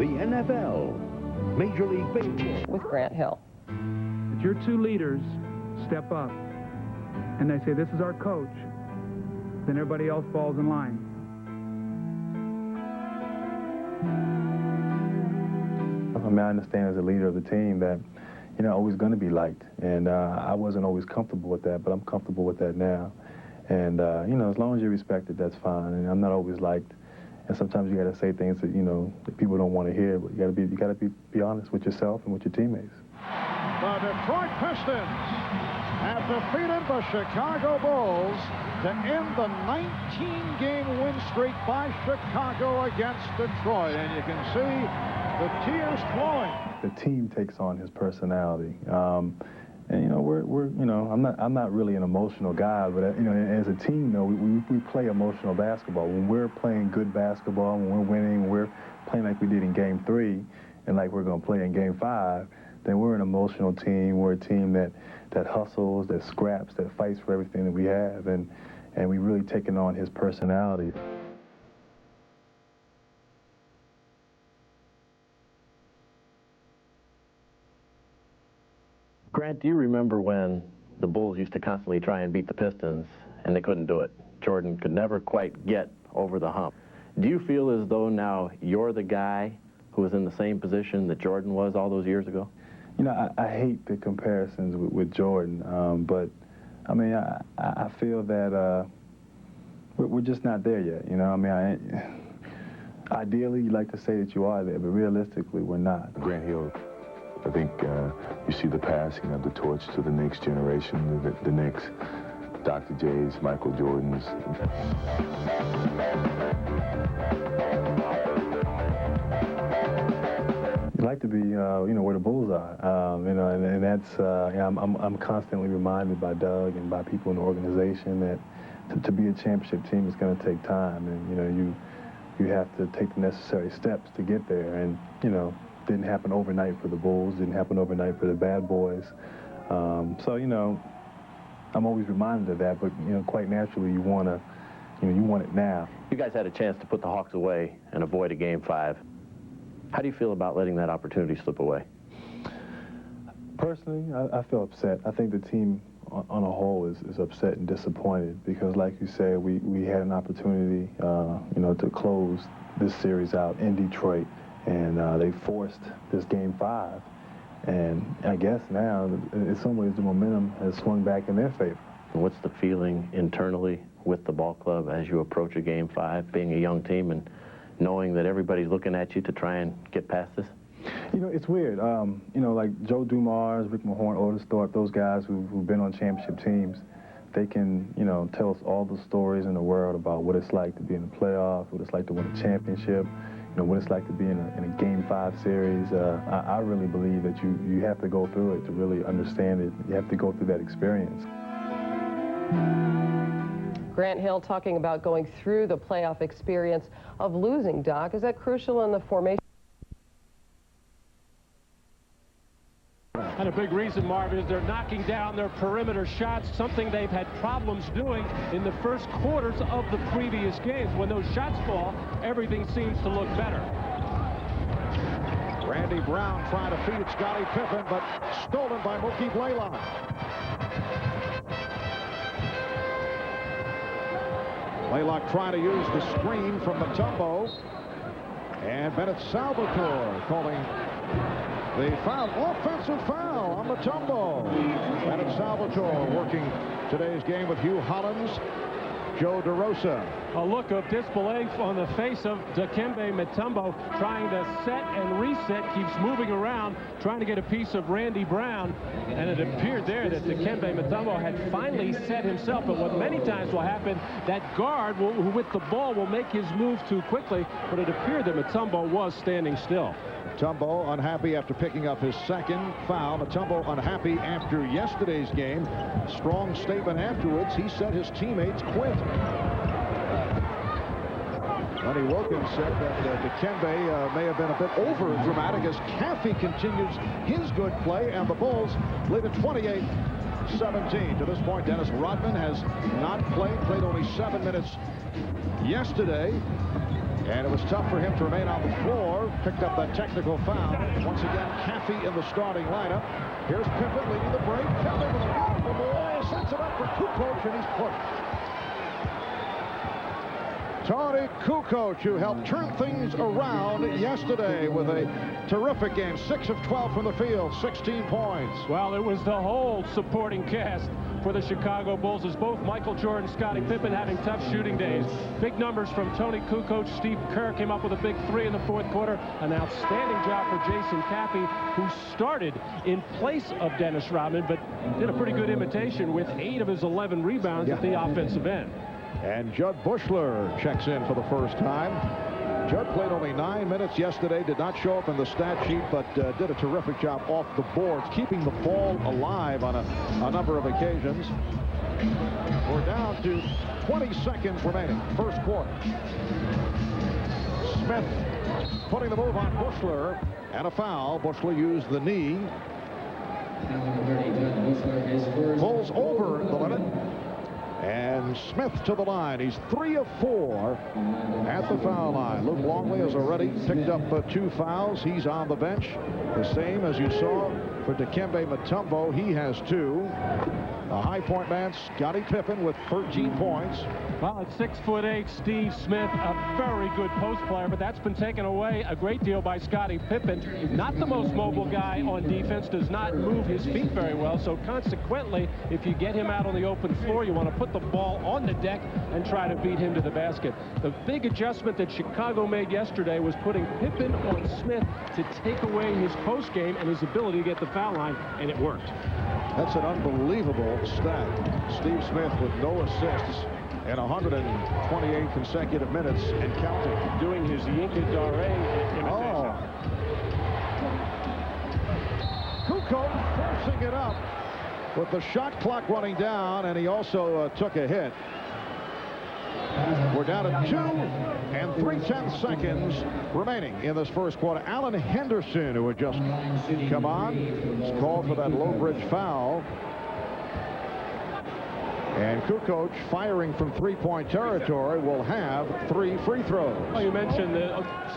the NFL, Major League Baseball. With Grant Hill. If your two leaders step up and they say, this is our coach, then everybody else falls in line. I mean, I understand as a leader of the team that, you know, always going to be liked. And I wasn't always comfortable with that, but I'm comfortable with that now. And, you know, as long as you're respected, that's fine. And I'm not always liked. And sometimes you got to say things that, you know, that people don't want to hear. But you got to be honest with yourself and with your teammates. The Detroit Pistons have defeated the Chicago Bulls to end the 19-game win streak by Chicago against Detroit. And you can see the tears flowing. The team takes on his personality. And, you know, you know, I'm not really an emotional guy, but, you know, as a team, though, we play emotional basketball. When we're playing good basketball, when we're winning, when we're playing like we did in Game 3 and like we're going to play in Game 5, then we're an emotional team. We're a team that hustles, that scraps, that fights for everything that we have. And we really taken on his personality. Grant, do you remember when the Bulls used to constantly try and beat the Pistons and they couldn't do it? Jordan could never quite get over the hump. Do you feel as though now you're the guy who was in the same position that Jordan was all those years ago? You know, I hate the comparisons with Jordan, but I mean, I feel that we're just not there yet. You know, I mean, ideally, you'd like to say that you are there, but realistically, we're not. Grant Hill, I think you see the passing of the torch to the next generation, the next Dr. J's, Michael Jordans. You like to be, you know, where the Bulls are, you know, and that's, you know, I'm constantly reminded by Doug and by people in the organization that to be a championship team is going to take time, and you know, you have to take the necessary steps to get there, and you know, didn't happen overnight for the Bulls, didn't happen overnight for the Bad Boys, so you know, I'm always reminded of that, but you know, quite naturally, you want it now. You guys had a chance to put the Hawks away and avoid a Game 5. How do you feel about letting that opportunity slip away? Personally, I feel upset. I think the team on a whole is upset and disappointed because, like you said, we had an opportunity, you know, to close this series out in Detroit, and they forced this Game 5. And I guess now, in some ways, the momentum has swung back in their favor. What's the feeling internally with the ball club as you approach a Game 5, being a young team and knowing that everybody's looking at you to try and get past this? You know, it's weird. You know, like Joe Dumars, Rick Mahorn, Otis Thorpe, those guys who've been on championship teams, they can, you know, tell us all the stories in the world about what it's like to be in the playoffs, what it's like to win a championship, you know, what it's like to be in a Game 5 series. I really believe that you have to go through it to really understand it. You have to go through that experience. Grant Hill talking about going through the playoff experience of losing, Doc. Is that crucial in the formation? And a big reason, Marv, is they're knocking down their perimeter shots, something they've had problems doing in the first quarters of the previous games. When those shots fall, everything seems to look better. Randy Brown trying to feed Scottie Pippen, but stolen by Mookie Blaylock. Blaylock trying to use the screen from Mutombo. And Bennett Salvatore calling the foul, offensive foul on Mutombo. Bennett Salvatore working today's game with Hugh Hollins, Joe DeRosa. A look of disbelief on the face of Dikembe Mutombo, trying to set and reset, keeps moving around, trying to get a piece of Randy Brown, and it appeared there that Dikembe Mutombo had finally set himself, but what many times will happen, that guard who with the ball will make his move too quickly, but it appeared that Mutombo was standing still. Mutombo unhappy after picking up his second foul. Mutombo unhappy after yesterday's game. Strong statement afterwards. He said his teammates quit. Lenny Wilkins said that Dikembe may have been a bit over dramatic as Caffey continues his good play, and the Bulls lead at 28-17. To this point, Dennis Rodman has not played only 7 minutes yesterday. And it was tough for him to remain on the floor. Picked up that technical foul. Once again, Caffey in the starting lineup. Here's Pippen leading the break. Pippen with a beautiful ball. Sets it up for Kukoc, and he's pushed. Tony Kukoc, who helped turn things around yesterday with a terrific game. 6 of 12 from the field, 16 points. Well, it was the whole supporting cast for the Chicago Bulls, as both Michael Jordan and Scottie Pippen having tough shooting days. Big numbers from Tony Kukoc. Steve Kerr came up with a big 3 in the fourth quarter. An outstanding job for Jason Caffey, who started in place of Dennis Rodman, but did a pretty good imitation with 8 of his 11 rebounds at the offensive end. And Judd Bushler checks in for the first time. Judd played only 9 minutes yesterday, did not show up in the stat sheet, but did a terrific job off the boards, keeping the ball alive on a number of occasions. We're down to 20 seconds remaining, first quarter. Smith putting the move on Bushler, and a foul. Bushler used the knee. Pulls over the limit. And Smith to the line. He's 3 of 4 at the foul line. Luke Longley has already picked up 2 fouls. He's on the bench. The same as you saw for Dikembe Mutombo. He has 2. A high point man, Scottie Pippen, with 13 points. Well, at 6'8", Steve Smith, a very good post player, but that's been taken away a great deal by Scottie Pippen. Not the most mobile guy on defense, does not move his feet very well, so consequently, if you get him out on the open floor, you want to put the ball on the deck and try to beat him to the basket. The big adjustment that Chicago made yesterday was putting Pippen on Smith to take away his post game and his ability to get the foul line, and it worked. That's an unbelievable stat. Steve Smith with no assists in 128 consecutive minutes and counting. Doing his Yinka Dare imitation. Kukoc forcing it up with the shot clock running down, and he also took a hit. We're down to 2 and 3/10 seconds remaining in this first quarter. Alan Henderson, who had just come on, is called for that low bridge foul. And Kukoc, firing from 3-point territory, will have 3 free throws. Well, you mentioned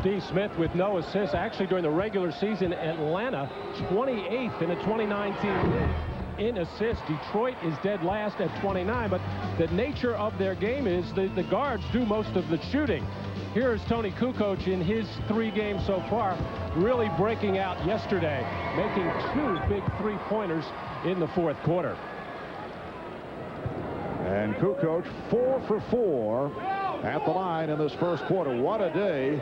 Steve Smith with no assists. Actually, during the regular season, Atlanta 28th in a 2019 league in assists. Detroit is dead last at 29, but the nature of their game is the guards do most of the shooting. Here's Tony Kukoc in his 3 games so far, really breaking out yesterday, making 2 big 3-pointers in the fourth quarter. And Kukoc 4 for 4 at the line in this first quarter. What a day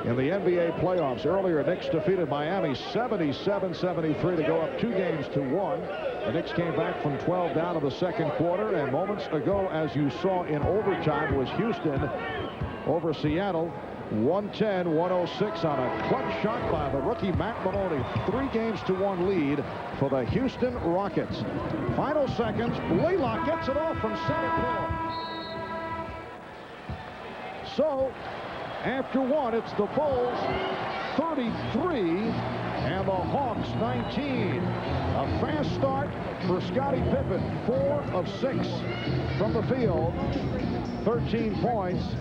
in the NBA playoffs. Earlier, Knicks defeated Miami 77-73 to go up 2 games to 1. The Knicks came back from 12 down in the second quarter, and moments ago, as you saw in overtime, was Houston over Seattle. 110-106 on a clutch shot by the rookie Matt Maloney. 3 games to 1 lead for the Houston Rockets. Final seconds. Blaylock gets it off from center court. So, after 1, it's the Bulls 33 and the Hawks 19. A fast start for Scottie Pippen. 4 of 6 from the field. 13 points.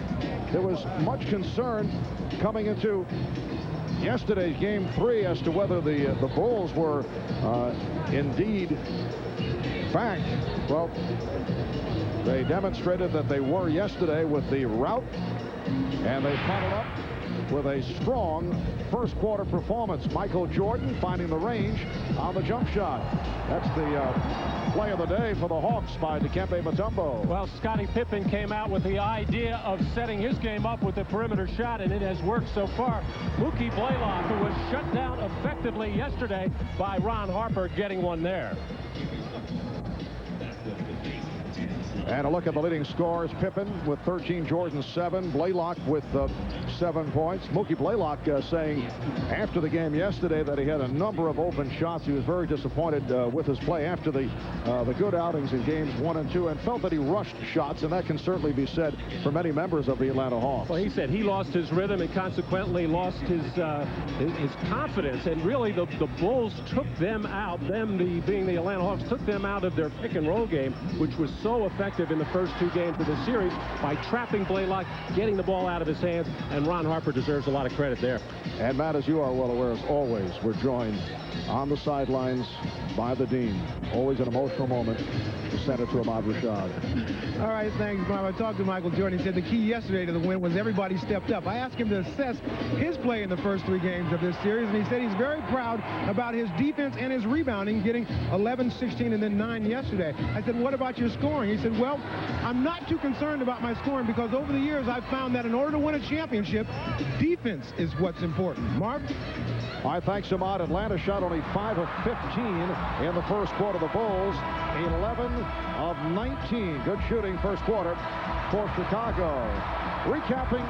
There was much concern coming into yesterday's game 3 as to whether the Bulls were indeed fact. Well, they demonstrated that they were yesterday with the rout, and they followed up with a strong first quarter performance. Michael Jordan finding the range on the jump shot. That's the play of the day for the Hawks by Dikembe Mutombo. Well, Scottie Pippen came out with the idea of setting his game up with the perimeter shot, and it has worked so far. Mookie Blaylock, who was shut down effectively yesterday by Ron Harper, getting one there. And a look at the leading scorers. Pippen with 13, Jordan 7, Blaylock with 7 points. Mookie Blaylock saying after the game yesterday that he had a number of open shots. He was very disappointed with his play after the good outings in games 1 and 2, and felt that he rushed shots, and that can certainly be said for many members of the Atlanta Hawks. Well, he said he lost his rhythm and consequently lost his confidence, and really the Bulls took them out, being the Atlanta Hawks, took them out of their pick and roll game, which was so effective effective in the first 2 games of the series by trapping Blaylock, getting the ball out of his hands, and Ron Harper deserves a lot of credit there. And Matt, as you are well aware, as always, we're joined on the sidelines by the dean. Always an emotional moment to send it to Ahmad Rashad. All right, thanks, Bob. I talked to Michael Jordan. He said the key yesterday to the win was everybody stepped up. I asked him to assess his play in the first 3 games of this series, and he said he's very proud about his defense and his rebounding, getting 11, 16, and then 9 yesterday. I said, what about your scoring? He said, well, I'm not too concerned about my scoring because over the years I've found that in order to win a championship, defense is what's important. Marv? All right, thanks, Ahmad. Atlanta shot only 5 of 15 in the first quarter. The Bulls, 11 of 19. Good shooting first quarter for Chicago. Recapping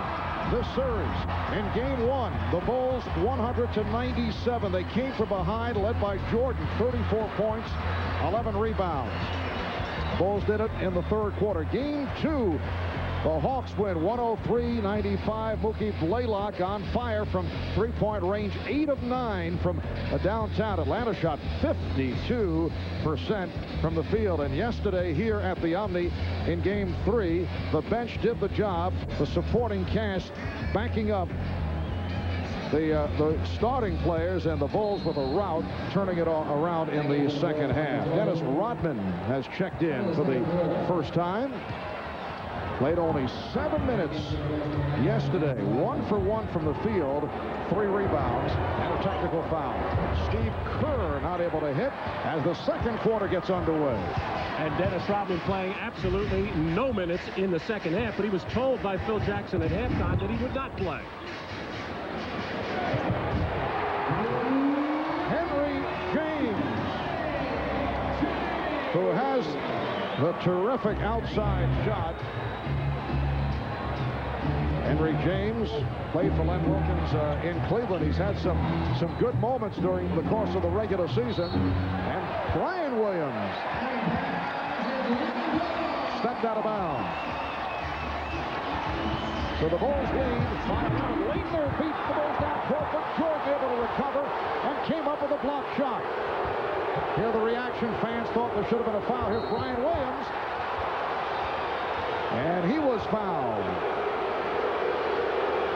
this series. In game 1, the Bulls 100-97. They came from behind, led by Jordan, 34 points, 11 rebounds. Bulls did it in the third quarter. Game 2, the Hawks win 103-95. Mookie Blaylock on fire from three-point range, 8 of 9 from downtown. Atlanta shot 52% from the field. And yesterday here at the Omni in game 3, the bench did the job. The supporting cast backing up the starting players, and the Bulls with a rout, turning it all around in the second half. Dennis Rodman has checked in for the first time. Played only 7 minutes yesterday. 1 for 1 from the field, 3 rebounds, and a technical foul. Steve Kerr not able to hit as the second quarter gets underway. And Dennis Rodman playing absolutely no minutes in the second half, but he was told by Phil Jackson at halftime that he would not play. Henry James, who has the terrific outside shot. Henry James played for Len Wilkins in Cleveland. He's had some good moments during the course of the regular season. And Brian Williams stepped out of bounds. So the Bulls lead 5-1. Laettner beats the Bulls down court, but Jordan able to recover and came up with a block shot. Here the reaction, fans thought there should have been a foul. Here's Brian Williams. And he was fouled.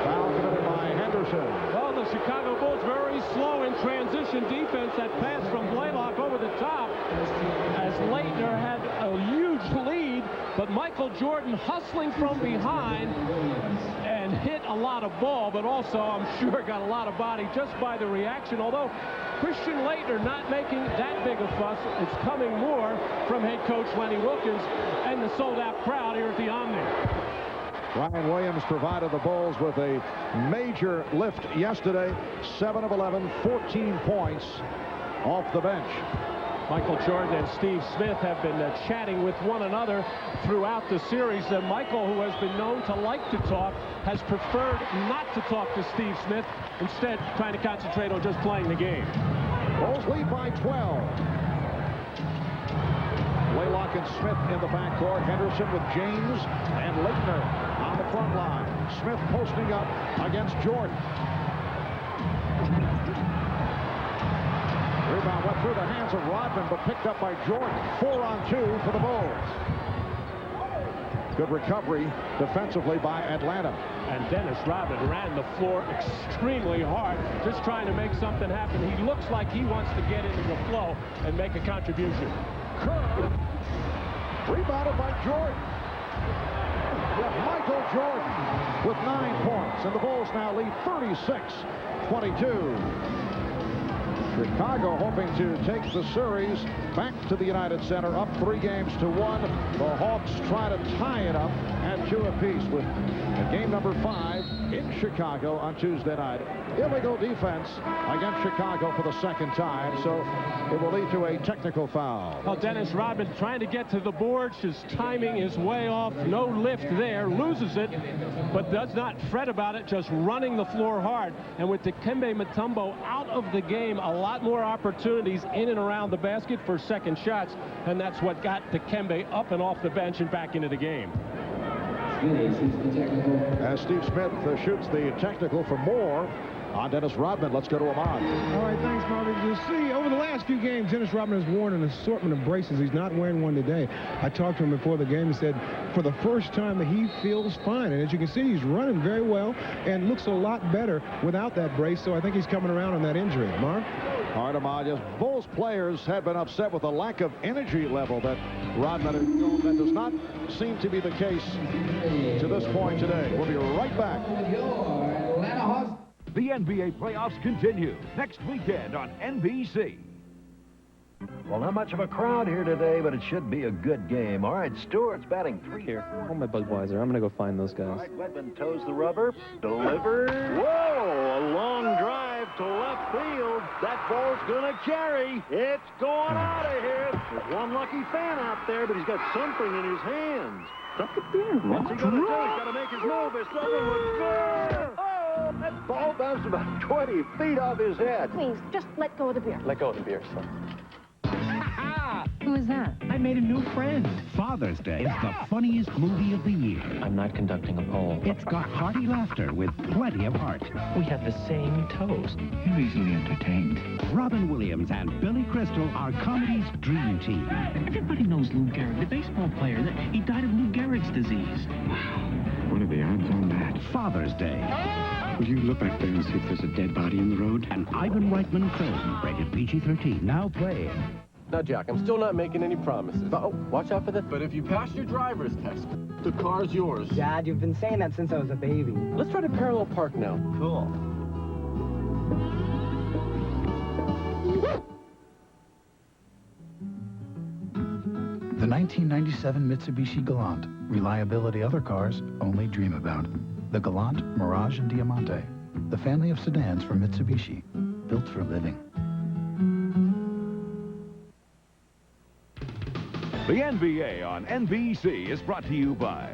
Foul committed by Henderson. Well, the Chicago Bulls very slow in transition defense. That pass from Blaylock over the top as Laettner had a huge lead, but Michael Jordan hustling from behind and hit a lot of ball, but also I'm sure got a lot of body just by the reaction. Although Christian Laettner not making that big a fuss, it's coming more from head coach Lenny Wilkins and the sold-out crowd here at the Omni. Brian Williams provided the Bulls with a major lift yesterday. 7 of 11, 14 points off the bench. Michael Jordan and Steve Smith have been chatting with one another throughout the series. Michael, who has been known to like to talk, has preferred not to talk to Steve Smith, instead trying to concentrate on just playing the game. Bulls lead by 12. Blaylock and Smith in the backcourt. Henderson with James and Laettner on the front line. Smith posting up against Jordan. Rebound went through the hands of Rodman, but picked up by Jordan. 4-on-2 for the Bulls. Good recovery defensively by Atlanta. And Dennis Rodman ran the floor extremely hard, just trying to make something happen. He looks like he wants to get into the flow and make a contribution. Kerr, rebounded by Jordan. Michael Jordan with 9 points, and the Bulls now lead 36-22. Chicago hoping to take the series back to the United Center, up 3-1. The Hawks try to tie it up at 2 apiece with game number 5 in Chicago on Tuesday night. Illegal defense against Chicago for the second time, so it will lead to a technical foul. Well, Dennis Rodman trying to get to the boards. His timing is way off. No lift there. Loses it, but does not fret about it. Just running the floor hard. And with Dikembe Mutombo out of the game, a lot more opportunities in and around the basket for second shots. And that's what got Dikembe up and off the bench and back into the game. As Steve Smith shoots the technical for Moore, on Dennis Rodman. Let's go to Ahmad. All right, thanks, Marvin. You see, over the last few games, Dennis Rodman has worn an assortment of braces. He's not wearing one today. I talked to him before the game and said for the first time that he feels fine. And as you can see, he's running very well and looks a lot better without that brace. So I think he's coming around on that injury. Marv? All right, Ahmad. Yes, Bulls players have been upset with the lack of energy level that Rodman has shown. That does not seem to be the case to this point today. We'll be right back. The NBA playoffs continue next weekend on NBC. Well, not much of a crowd here today, but it should be a good game. All right, Stewart's batting 3 here. Oh, my Budweiser. I'm going to go find those guys. All right, Wedman toes the rubber. Delivered. Whoa, a long drive to left field. That ball's going to carry. It's going out of here. There's one lucky fan out there, but he's got something in his hands. What's he going to do? He's got to make his move. It's doesn't look good. Oh, that ball bounced about 20 feet off his head. Please, just let go of the beer. Let go of the beer, son. Who is that? I made a new friend. Father's Day is the funniest movie of the year. I'm not conducting a poll. It's got hearty laughter with plenty of heart. We have the same toast. You're easily entertained. Robin Williams and Billy Crystal are comedy's dream team. Everybody knows Lou Gehrig, the baseball player. He died of Lou Gehrig's disease. Wow. What are the odds on that? Father's Day. Will you look back there and see if there's a dead body in the road? An Ivan Reitman film, rated PG-13, now playing. Now, Jack, I'm still not making any promises. Oh, watch out for that. But if you pass your driver's test, the car's yours. Dad, you've been saying that since I was a baby. Let's try to parallel park now. Cool. The 1997 Mitsubishi Galant. Reliability other cars only dream about. The Galant, Mirage, and Diamante. The family of sedans from Mitsubishi. Built for living. The NBA on NBC is brought to you by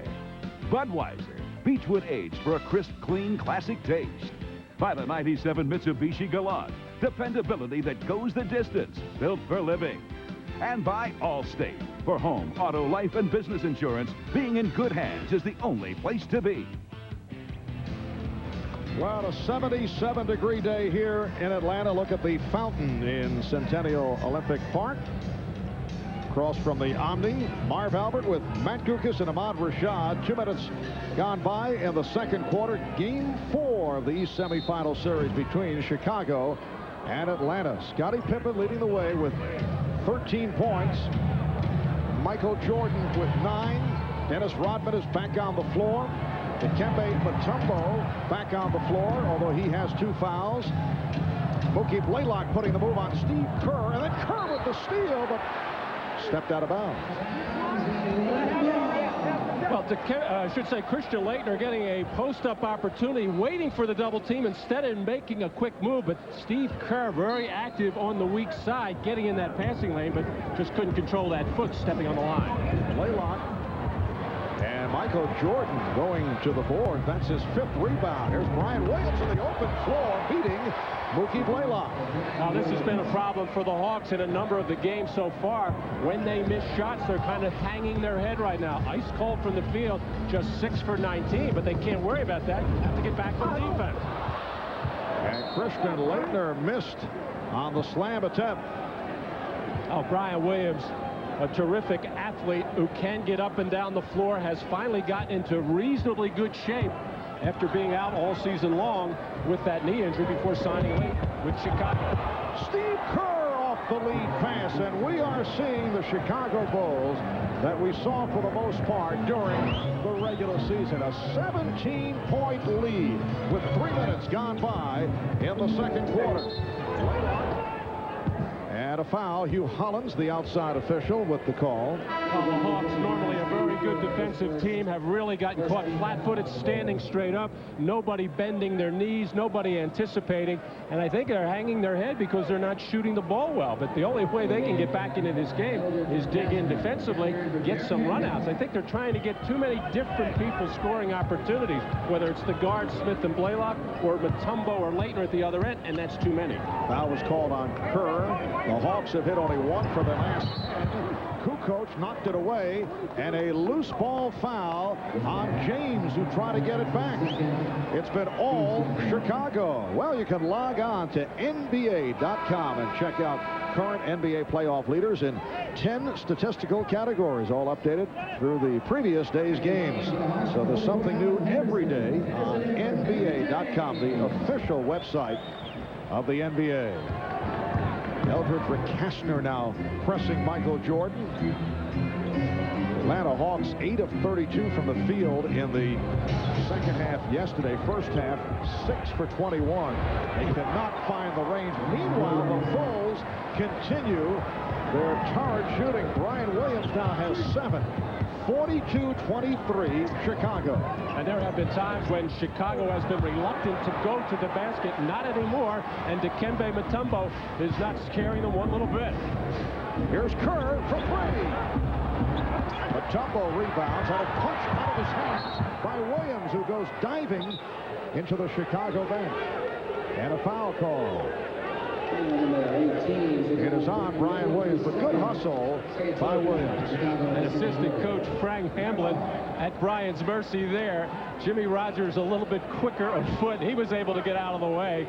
Budweiser, Beechwood aged for a crisp, clean, classic taste. By the 97 Mitsubishi Galant, dependability that goes the distance, built for living. And by Allstate, for home, auto, life, and business insurance, being in good hands is the only place to be. Well, a 77-degree day here in Atlanta. Look at the fountain in Centennial Olympic Park. Across from the Omni, Marv Albert with Matt Kukoc and Ahmad Rashad. 2 minutes gone by in the second quarter. Game 4 of the East semifinal series between Chicago and Atlanta. Scottie Pippen leading the way with 13 points. Michael Jordan with 9. Dennis Rodman is back on the floor. Dikembe Mutombo back on the floor, although he has 2 fouls. Blaylock putting the move on Steve Kerr, and then Kerr with the steal, but stepped out of bounds. Well, I should say Christian Laettner getting a post-up opportunity, waiting for the double team instead of making a quick move. But Steve Kerr very active on the weak side, getting in that passing lane, but just couldn't control that foot stepping on the line. Blaylock and Michael Jordan going to the board. That's his 5th rebound. Here's Brian Williams on the open floor, beating Blaylock. Now, this has been a problem for the Hawks in a number of the games so far. When they miss shots, they're kind of hanging their head right now. Ice cold from the field, just 6 for 19, but they can't worry about that. Have to get back to defense. And Christian Laettner missed on the slam attempt. Oh, Brian Williams, a terrific athlete who can get up and down the floor, has finally gotten into reasonably good shape after being out all season long with that knee injury before signing late with Chicago. Steve Kerr off the lead pass, and we are seeing the Chicago Bulls that we saw for the most part during the regular season. A 17-point lead with 3 minutes gone by in the second quarter. And a foul. Hugh Hollins, the outside official, with the call. Well, the Hawks, normally a very good defensive team, have really gotten caught flat-footed, standing straight up. Nobody bending their knees, nobody anticipating. And I think they're hanging their head because they're not shooting the ball well. But the only way they can get back into this game is dig in defensively, get some runouts. I think they're trying to get too many different people scoring opportunities, whether it's the guards, Smith and Blaylock, or Mutombo or Laettner at the other end, and that's too many. Foul was called on Kerr. The Hawks have hit only 1 for their last. Kukoc knocked it away, and a loose ball foul on James, who tried to get it back. It's been all Chicago. Well, you can log on to NBA.com and check out current NBA playoff leaders in 10 statistical categories, all updated through the previous day's games. So there's something new every day on NBA.com, the official website of the NBA. Eldridge Kastner now pressing Michael Jordan. Atlanta Hawks 8 of 32 from the field in the second half yesterday. First half, 6 for 21. They cannot find the range. Meanwhile, the Bulls continue their torrid shooting. Brian Williams now has 7. 42-23 Chicago. And there have been times when Chicago has been reluctant to go to the basket. Not anymore. And Dikembe Mutombo is not scaring them one little bit. Here's Kerr for 3. Mutombo rebounds on a punch out of his hands by Williams, who goes diving into the Chicago bench. And a foul call. It is on Brian Williams, but good hustle by Williams. And assistant coach Frank Hamblin at Brian's mercy there. Jimmy Rogers a little bit quicker of foot. He was able to get out of the way.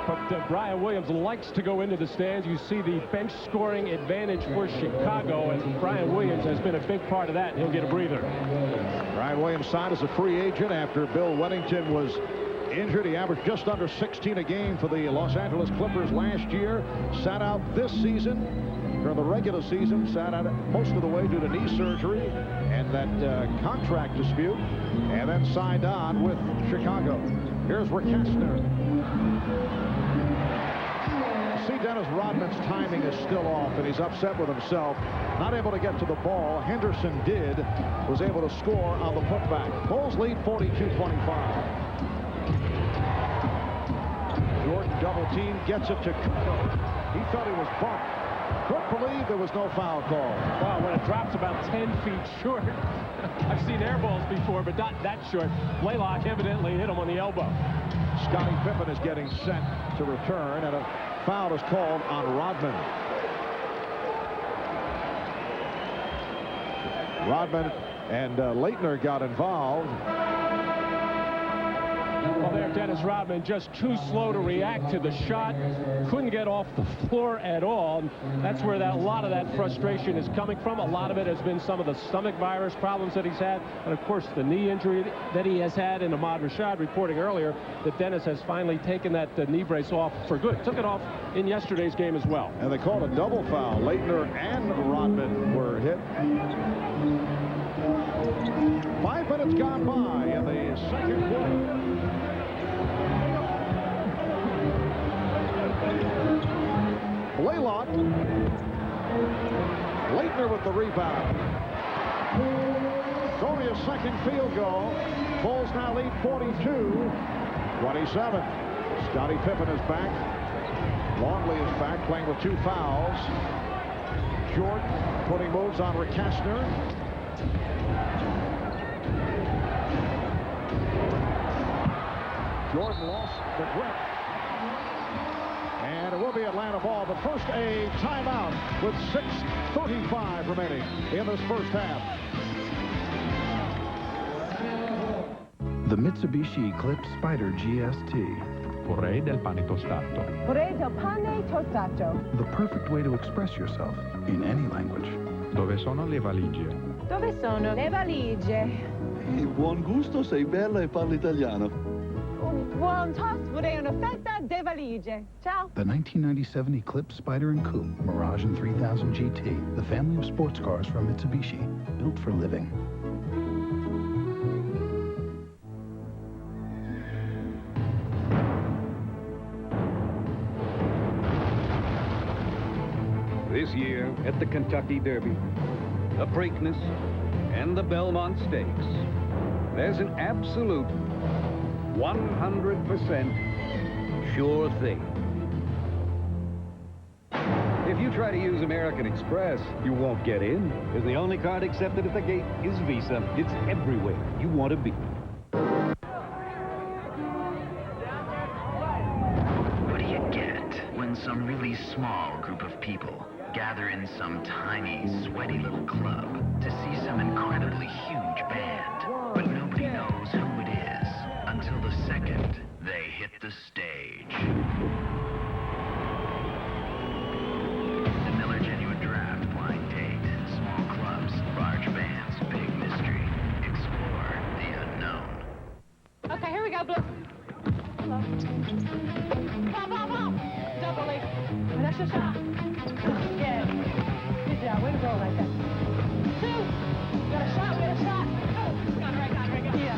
But Brian Williams likes to go into the stands. You see the bench scoring advantage for Chicago, and Brian Williams has been a big part of that, and he'll get a breather. Brian Williams signed as a free agent after Bill Weddington was injured. He averaged just under 16 a game for the Los Angeles Clippers last year. Sat out this season. During the regular season, sat out most of the way due to knee surgery and that contract dispute, and then signed on with Chicago. Here's Kastner. See, Dennis Rodman's timing is still off, and he's upset with himself. Not able to get to the ball. Henderson was able to score on the putback. Bulls lead 42-25. Jordan double team, gets it to Kukoc. He thought he was bumped. Couldn't believe there was no foul call. Wow, when it drops about 10 feet short. I've seen air balls before, but not that short. Blaylock evidently hit him on the elbow. Scottie Pippen is getting set to return, and a foul is called on Rodman. Rodman and Laettner got involved. Well, there, Dennis Rodman just too slow to react to the shot. Couldn't get off the floor at all. That's where a lot of that frustration is coming from. A lot of it has been some of the stomach virus problems that he's had. And, of course, the knee injury that he has had. And Ahmad Rashad reporting earlier that Dennis has finally taken that knee brace off for good. Took it off in yesterday's game as well. And they called a double foul. Laettner and Rodman were hit. 5 minutes gone by in the second quarter. Blaylock. Laettner with the rebound. It's only a second field goal. Bulls now lead 42-27. Scottie Pippen is back. Longley is back, playing with 2 fouls. Jordan putting moves on Kastner. Jordan lost the grip. And it will be Atlanta ball, but first a timeout with 6:35 remaining in this first half. The Mitsubishi Eclipse Spider GST. Vorrei del pane tostato. Vorrei del pane tostato. The perfect way to express yourself in any language. Dove sono le valigie? Dove sono le valigie? Buon gusto, sei bella e parli italiano. Buon toast, vorrei una fetta de valigie. Ciao. The 1997 Eclipse Spider and Coupe Mirage and 3000 GT, the family of sports cars from Mitsubishi, built for living. This year at the Kentucky Derby, the Preakness, and the Belmont Stakes, there's an absolute 100% sure thing. If you try to use American Express, you won't get in, because the only card accepted at the gate is Visa. It's everywhere you want to be. What do you get when some really small group of people gather in some tiny, sweaty little club to see some incredibly huge band. But nobody knows who it is until the second they hit the stage. The Miller Genuine Draft blind date. Small clubs, large bands, big mystery. Explore the unknown. Okay, here we go, Blue. Hello. Pop, pop, pop. Double leg. That's your shot. Yeah. Good job. Way to go like that. 2. We got a shot. We got a shot. Oh, got it right. Yeah.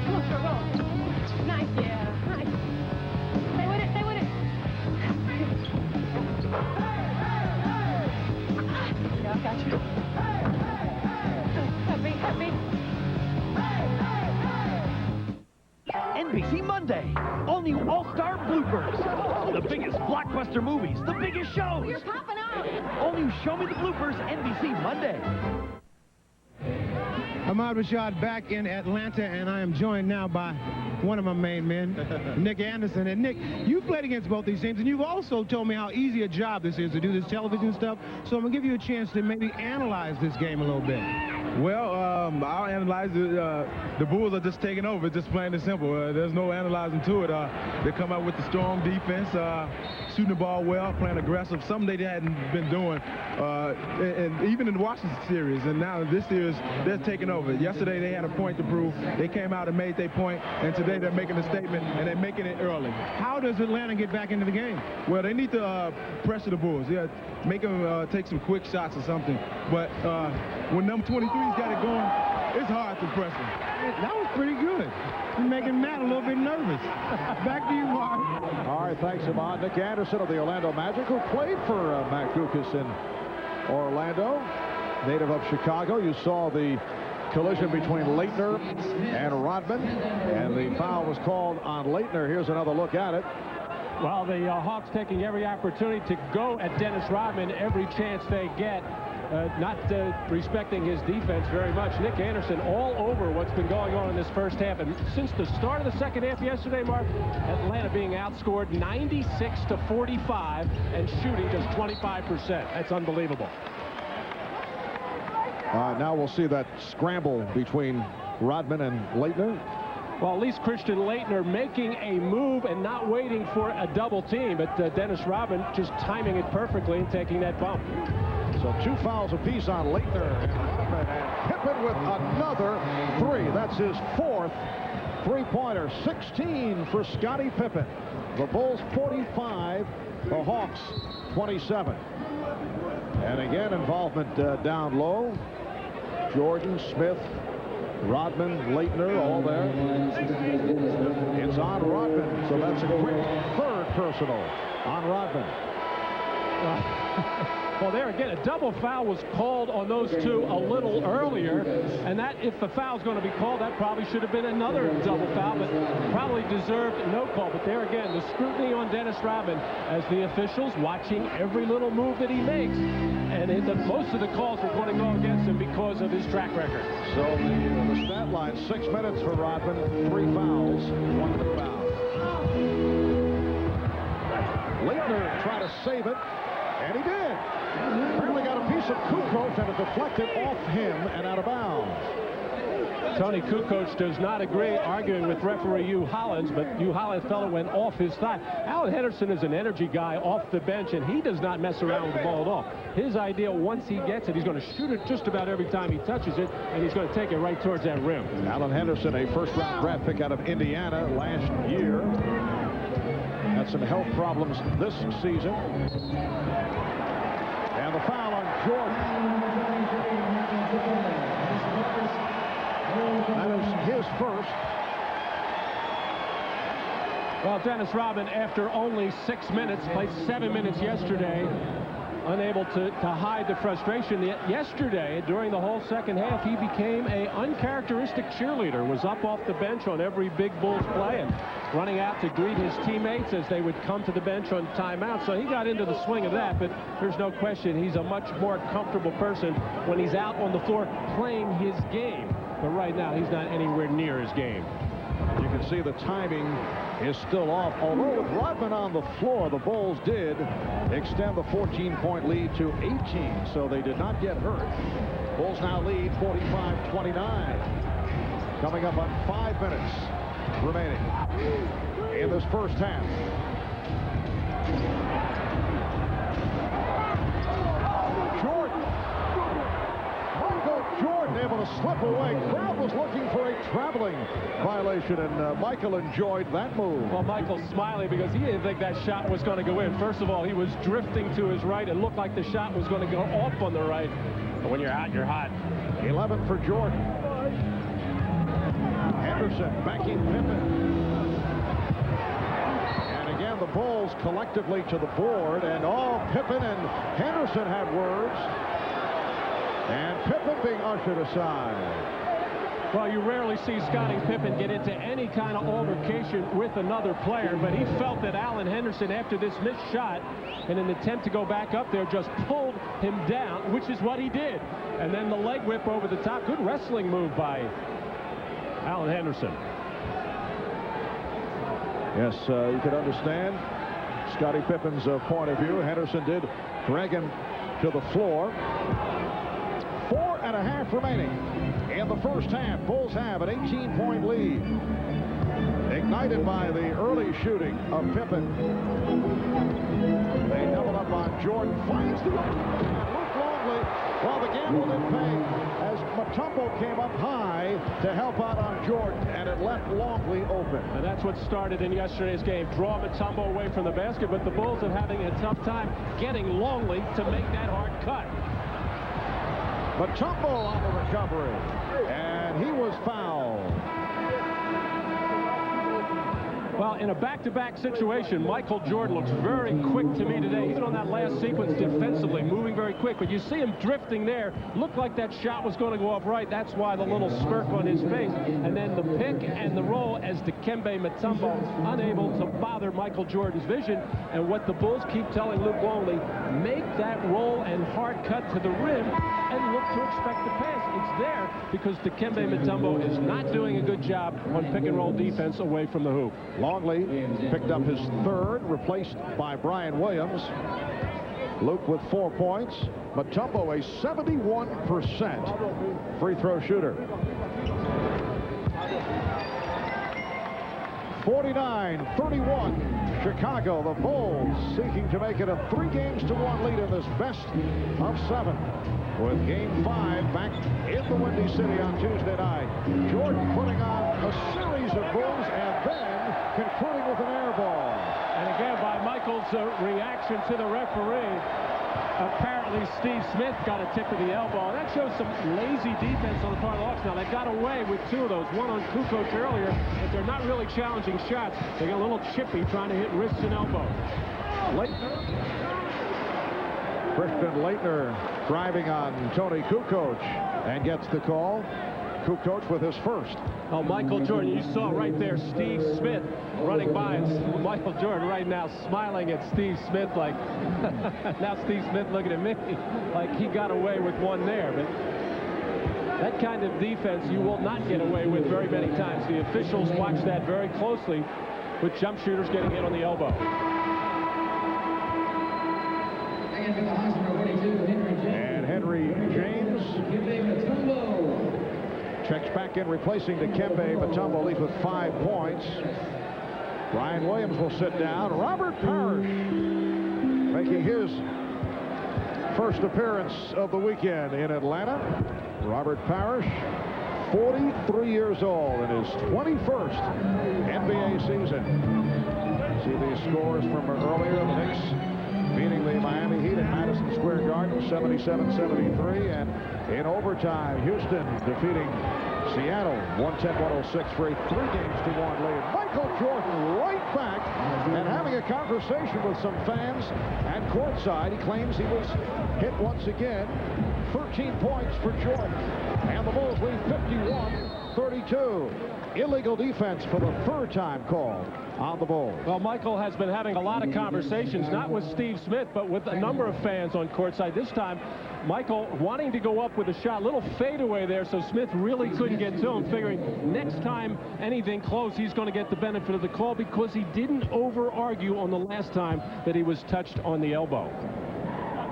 Come on, sir, roll. Nice, yeah. Nice. Stay with it. Yeah, I got you. Heavy. NBC Monday. All new All-Star Bloopers. The biggest blockbuster movies, the biggest shows. You're popping out. All new Show Me the Bloopers, NBC Monday. Ahmad Rashad back in Atlanta, and I am joined now by one of my main men, Nick Anderson. And Nick, you've played against both these teams, and you've also told me how easy a job this is to do this television stuff. So I'm going to give you a chance to maybe analyze this game a little bit. Well, I'll analyze it. The Bulls are just taking over, just plain and simple. There's no analyzing to it. They come out with the strong defense, shooting the ball well, playing aggressive, something they hadn't been doing, and even in the Washington series. And now this series, they're taking over. Yesterday, they had a point to prove. They came out and made their point, and today they're making a statement, and they're making it early. How does Atlanta get back into the game? Well, they need to pressure the Bulls. Yeah, make them take some quick shots or something. But when number 23's got it going, it's hard to press him. That was pretty good. You're making Matt a little bit nervous. Back to you, Mark. All right, thanks, Ahmad. Nick Anderson of the Orlando Magic, who played for Matt Kukoc in Orlando, native of Chicago. You saw the collision between Laettner and Rodman, and the foul was called on Laettner. Here's another look at it. Well, the Hawks taking every opportunity to go at Dennis Rodman every chance they get. Not respecting his defense very much. Nick Anderson all over what's been going on in this first half. And since the start of the second half yesterday, Mark, Atlanta being outscored 96-45 and shooting just 25%. That's unbelievable. Now we'll see that scramble between Rodman and Laettner. Well, at least Christian Laettner making a move and not waiting for a double team. But Dennis Rodman just timing it perfectly and taking that bump. So 2 fouls apiece on Laettner and Pippen with another 3. That's his 4th three-pointer. 16 for Scottie Pippen. The Bulls 45, the Hawks 27. And again, involvement down low. Jordan, Smith, Rodman, Laettner, all there. It's on Rodman, so that's a quick 3rd personal on Rodman. Well, there again, a double foul was called on those two a little earlier, and that, if the foul's going to be called, that probably should have been another double foul, but probably deserved no call. But there again, the scrutiny on Dennis Rodman as the officials watching every little move that he makes, and most of the calls are going to go against him because of his track record. So the stat line, 6 minutes for Rodman, 3 fouls, 1 foul. Laettner tried to save it, and he did. Apparently got a piece of Kukoc, and it deflected off him and out of bounds. Tony Kukoc does not agree, arguing with referee Hugh Hollins, but Hugh Hollins felt it went off his thigh. Alan Henderson is an energy guy off the bench, and he does not mess around with the ball at all. His idea, once he gets it, he's going to shoot it just about every time he touches it, and he's going to take it right towards that rim. Alan Henderson, a first-round draft pick out of Indiana last year. Had some health problems this season. And the foul on Jordan. That is his first. Well, Dennis Rodman, after only 6 minutes, played 7 minutes yesterday, unable to hide the frustration. Yesterday, during the whole second half, he became an uncharacteristic cheerleader, was up off the bench on every big Bulls play and running out to greet his teammates as they would come to the bench on timeout. So he got into the swing of that, but there's no question he's a much more comfortable person when he's out on the floor playing his game. But right now, he's not anywhere near his game. You can see the timing is still off. Although with Rodman on the floor, the Bulls did extend the 14-point lead to 18, so they did not get hurt. Bulls now lead 45-29. Coming up on 5 minutes remaining in this first half. Jordan able to slip away. Crowd was looking for a traveling violation, and Michael enjoyed that move. Well, Michael's smiling because he didn't think that shot was going to go in. First of all, he was drifting to his right. It looked like the shot was going to go off on the right. But when you're out, you're hot. 11 for Jordan. Henderson backing Pippen. And again, the Bulls collectively to the board, and all Pippen and Henderson had words. And Pippen being ushered aside. Well, you rarely see Scottie Pippen get into any kind of altercation with another player, but he felt that Alan Henderson, after this missed shot, in an attempt to go back up there, just pulled him down, which is what he did. And then the leg whip over the top. Good wrestling move by Alan Henderson. Yes, you could understand Scottie Pippen's point of view. Henderson did drag him to the floor. 4.5 remaining in the first half. Bulls have an 18-point lead. Ignited by the early shooting of Pippen. They double up on Jordan. Finds the open. Luke Longley. Well, the gamble didn't pay as Mutombo came up high to help out on Jordan, and it left Longley open. And that's what started in yesterday's game. Draw Mutombo away from the basket, but the Bulls are having a tough time getting Longley to make that hard cut. Mutombo on the recovery, and he was fouled. Well, in a back-to-back situation, Michael Jordan looks very quick to me today. Even on that last sequence defensively, moving very quick. But you see him drifting there. Looked like that shot was going to go up right. That's why the little smirk on his face. And then the pick and the roll as Dikembe Mutombo unable to bother Michael Jordan's vision. And what the Bulls keep telling Luke Longley, make that roll and hard cut to the rim and look to expect the pass. It's there because Dikembe Mutombo is not doing a good job on pick-and-roll defense away from the hoop. Longley picked up his third, replaced by Brian Williams. Luke with 4 points. Mutombo a 71% free throw shooter. 49-31. Chicago, the Bulls seeking to make it a 3-1 lead in this best of 7. With Game 5 back in the Windy City on Tuesday night. Jordan putting on a series of moves and then concluding with an air ball. And again, by Michael's reaction to the referee, apparently Steve Smith got a tip of the elbow. That shows some lazy defense on the part of the Hawks. Now, they got away with 2 of those. One on Kukoc earlier, but they're not really challenging shots. They got a little chippy trying to hit wrists and elbows. Christian Laettner driving on Tony Kukoc and gets the call. Kukoc with his first. Oh, Michael Jordan, you saw right there Steve Smith running by. And Michael Jordan right now smiling at Steve Smith like, now Steve Smith looking at me like he got away with one there. But that kind of defense you will not get away with very many times. The officials watch that very closely with jump shooters getting hit on the elbow. And Henry James checks back in, replacing Dikembe Mutombo, leaves with 5 points. Brian Williams will sit down. Robert Parrish making his first appearance of the weekend in Atlanta. Robert Parrish, 43 years old in his 21st NBA season. See these scores from earlier. The Knicks beating the Miami Heat at Madison Square Garden, 77-73. And in overtime, Houston defeating Seattle, 110-106 for a 3-1 lead. Michael Jordan right back and having a conversation with some fans at courtside. He claims he was hit once again. 13 points for Jordan. And the Bulls lead 51-32. Illegal defense for the 3rd time called on the Bulls. Well, Michael has been having a lot of conversations, not with Steve Smith, but with a number of fans on courtside. This time, Michael wanting to go up with a shot, little fadeaway there, so Smith really couldn't get to him, figuring next time anything close, he's going to get the benefit of the call because he didn't over-argue on the last time that he was touched on the elbow.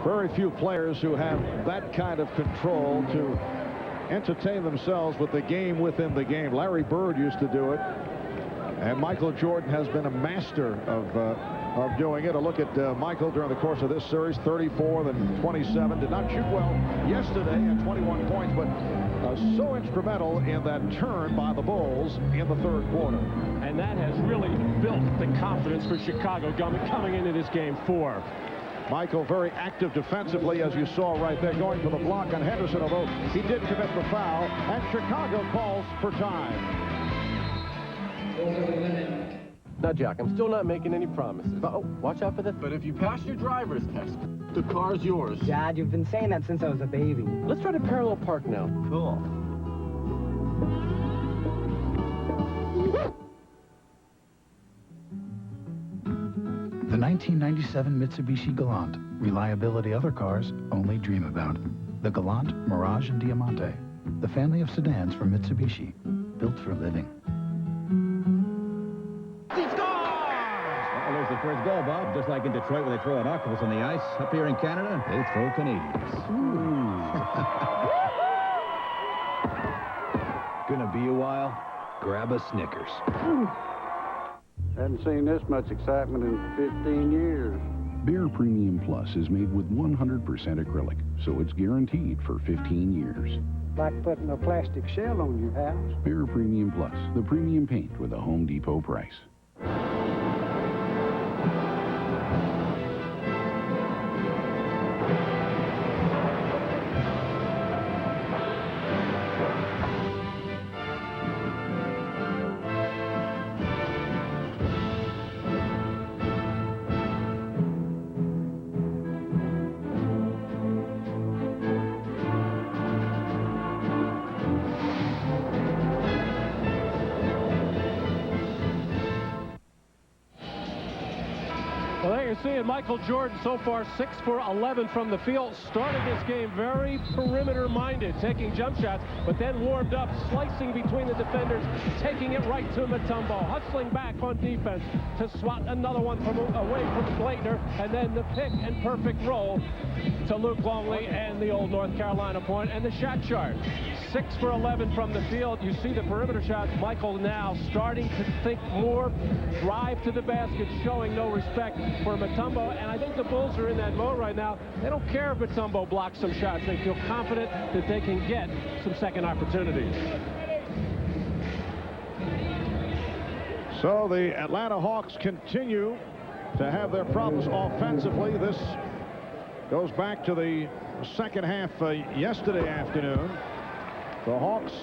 Very few players who have that kind of control to entertain themselves with the game within the game. Larry Bird used to do it, and Michael Jordan has been a master of doing it. A look at Michael during the course of this series: 34, then 27. Did not shoot well yesterday at 21 points, but so instrumental in that turn by the Bulls in the third quarter. And that has really built the confidence for Chicago coming into this game 4. Michael very active defensively, as you saw right there, going for the block on Henderson, although he did commit the foul, and Chicago calls for time. Now, Jack, I'm still not making any promises. Oh, watch out for this. But if you pass your driver's test, the car's yours. Dad, you've been saying that since I was a baby. Let's try to parallel park now. Cool. The 1997 Mitsubishi Galant. Reliability other cars only dream about. The Galant, Mirage, and Diamante. The family of sedans from Mitsubishi. Built for living. Well, there's the first goal, Bob. Just like in Detroit where they throw an octopus on the ice, up here in Canada, they throw Canadians. Gonna be a while? Grab a Snickers. Hadn't seen this much excitement in 15 years. Bear Premium Plus is made with 100% acrylic, so it's guaranteed for 15 years. Like putting a plastic shell on your house. Bear Premium Plus, the premium paint with a Home Depot price. Well, there you see it. Michael Jordan so far 6 for 11 from the field. Started this game very perimeter-minded, taking jump shots, but then warmed up, slicing between the defenders, taking it right to Mutombo, hustling back on defense to swat another one away from Laettner, and then the pick and perfect roll to Luke Longley and the old North Carolina point, and the shot chart. 6 for 11 from the field. You see the perimeter shots. Michael now starting to think more, drive to the basket, showing no respect for Mutombo, and I think the Bulls are in that mode right now. They don't care if Mutombo blocks some shots. They feel confident that they can get some second opportunities. So the Atlanta Hawks continue to have their problems offensively. This goes back to the second half yesterday afternoon. The Hawks'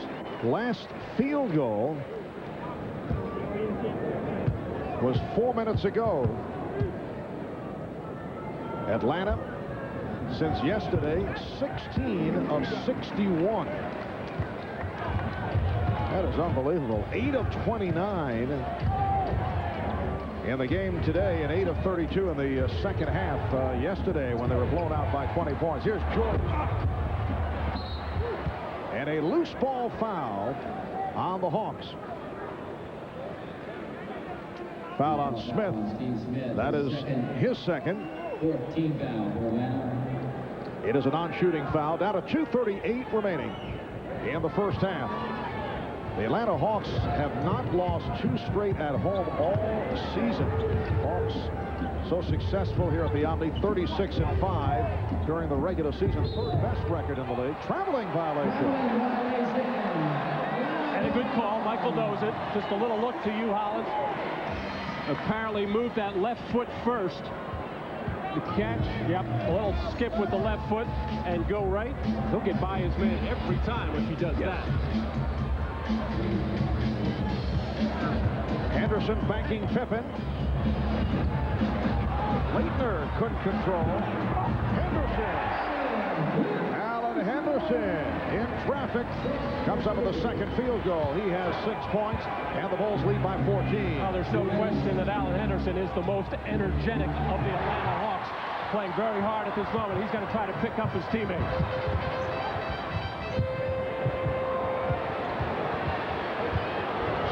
last field goal was 4 minutes ago. Atlanta, since yesterday, 16 of 61. That is unbelievable. 8 of 29 in the game today, and 8 of 32 in the second half yesterday when they were blown out by 20 points. Here's Jordan. And a loose ball foul on the Hawks. Foul on Smith. That is his second. It is a non-shooting foul. Down to 2:38 remaining in the first half. The Atlanta Hawks have not lost 2 straight at home all season. Hawks so successful here at the Omni, 36-5 during the regular season. 3rd best record in the league. Traveling violation. And a good call. Michael knows it. Just a little look to you, Hollins. Apparently moved that left foot first. The catch, yep, a little skip with the left foot and go right. He'll get by his man every time if he does that. Henderson banking Pippen. Laettner couldn't control. Henderson. Alan Henderson in traffic. Comes up with a second field goal. He has 6 points, and the Bulls lead by 14. Well, there's no question that Alan Henderson is the most energetic of the Atlanta Hawks. playing very hard at this moment. He's going to try to pick up his teammates.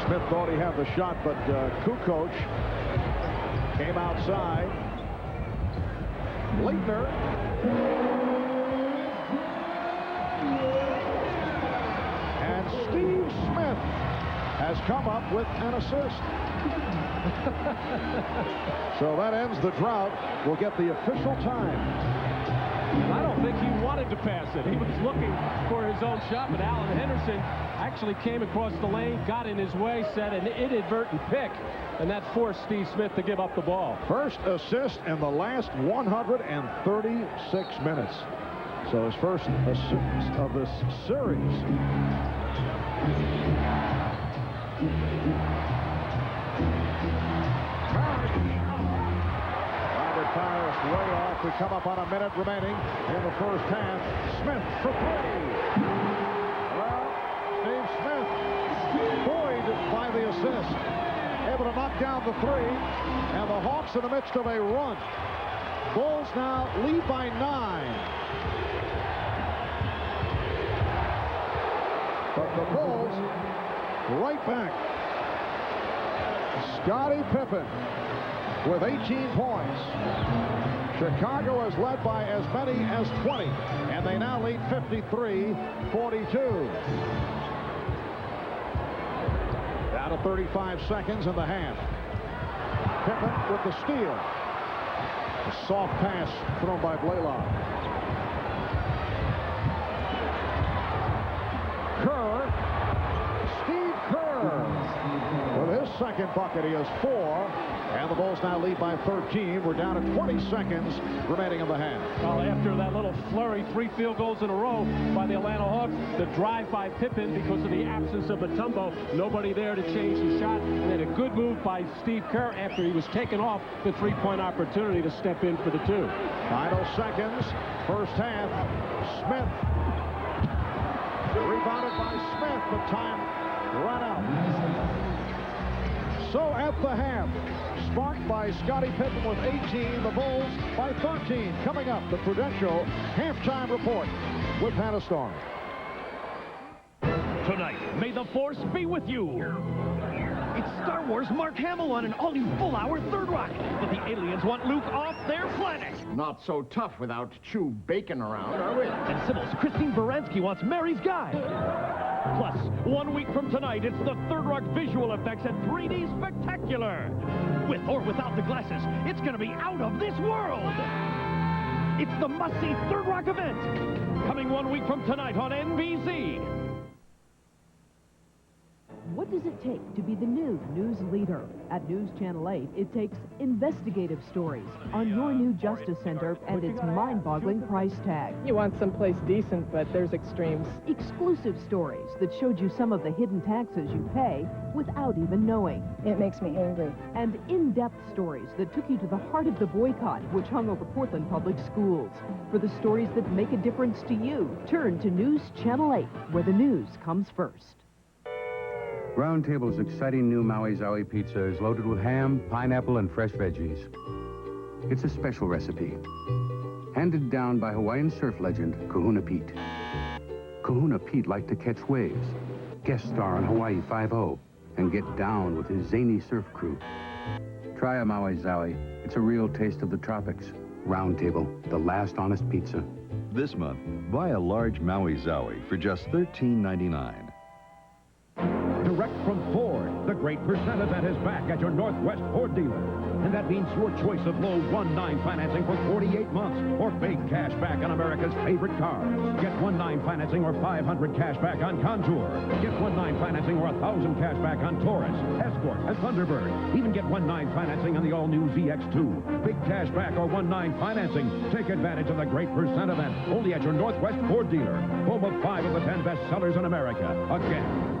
Smith thought he had the shot, but Kukoc came outside. Laettner. And Steve Smith has come up with an assist. So that ends the drought. We'll get the official time. I don't think he wanted to pass it. He was looking for his own shot, but Alan Henderson actually came across the lane, got in his way, set an inadvertent pick, and that forced Steve Smith to give up the ball. First assist in the last 136 minutes. So his first assist of this series. Paris way off. We come up on a minute remaining in the first half. Smith for three. Well, Steve Smith buoyed by the assist. Able to knock down the three. And the Hawks in the midst of a run. Bulls now lead by 9. But the Bulls right back. Scottie Pippen with 18 points. Chicago is led by as many as 20, and they now lead 53-42. Down to 35 seconds in the half. Pippen with the steal. A soft pass thrown by Blaylock. Steve Kerr. With his second bucket, he has 4. And the Bulls now lead by 13. We're down to 20 seconds remaining in the half. Well, after that little flurry, 3 field goals in a row by the Atlanta Hawks, the drive by Pippen because of the absence of Mutombo. Nobody there to change the shot. And then a good move by Steve Kerr after he was taken off the 3-point opportunity to step in for the 2. Final seconds. First half. Smith. Rebounded by Smith, but time ran out. So at the half, sparked by Scottie Pippen with 18, the Bulls by 13. Coming up, the Prudential halftime report with Hannah Storm. Tonight, may the Force be with you. It's Star Wars Mark Hamill on an all-new full-hour Third Rock. But the aliens want Luke off their planet. Not so tough without Chew Bacon around, are we? And Sybil's Christine Baranski wants Mary's Guide. Plus, 1 week from tonight, it's the Third Rock visual effects at 3D Spectacular. With or without the glasses, it's going to be out of this world. It's the must-see Third Rock event. Coming 1 week from tonight on NBC. What does it take to be the new news leader? At News Channel 8, it takes investigative stories on your new Justice Center and its mind-boggling price tag. You want someplace decent, but there's extremes. Exclusive stories that showed you some of the hidden taxes you pay without even knowing. It makes me angry. And in-depth stories that took you to the heart of the boycott, which hung over Portland Public Schools. For the stories that make a difference to you, turn to News Channel 8, where the news comes first. Round Table's exciting new Maui Zowie pizza is loaded with ham, pineapple, and fresh veggies. It's a special recipe, handed down by Hawaiian surf legend Kahuna Pete. Kahuna Pete liked to catch waves, guest star on Hawaii 5-0, and get down with his zany surf crew. Try a Maui Zowie. It's a real taste of the tropics. Round Table, the last honest pizza. This month, buy a large Maui Zowie for just $13.99. Direct from Ford, the great percent event is back at your Northwest Ford dealer. And that means your choice of low 1.9 financing for 48 months or big cash back on America's favorite cars. Get 1.9 financing or 500 cash back on Contour. Get 1.9 financing or 1,000 cash back on Taurus, Escort, and Thunderbird. Even get 1.9 financing on the all-new ZX2. Big cash back or 1.9 financing. Take advantage of the great percent event only at your Northwest Ford dealer. Home of 5 of the 10 best sellers in America. Again.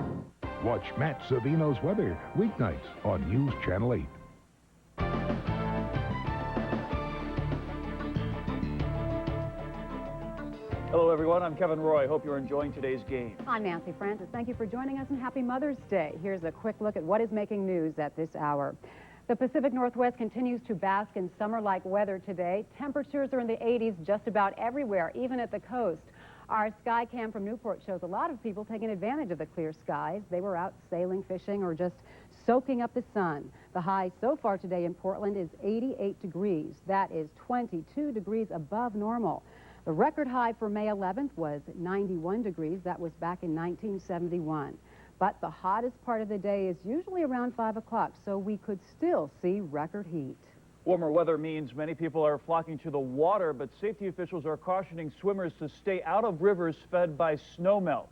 Watch Matt Savino's weather weeknights on News Channel 8. Hello, everyone. I'm Kevin Roy. Hope you're enjoying today's game. I'm Nancy Francis. Thank you for joining us, and happy Mother's Day. Here's a quick look at what is making news at this hour. The Pacific Northwest continues to bask in summer-like weather today. Temperatures are in the 80s just about everywhere, even at the coast. Our sky cam from Newport shows a lot of people taking advantage of the clear skies. They were out sailing, fishing, or just soaking up the sun. The high so far today in Portland is 88 degrees. That is 22 degrees above normal. The record high for May 11th was 91 degrees. That was back in 1971. But the hottest part of the day is usually around 5 o'clock, so we could still see record heat. Warmer weather means many people are flocking to the water, but safety officials are cautioning swimmers to stay out of rivers fed by snowmelt.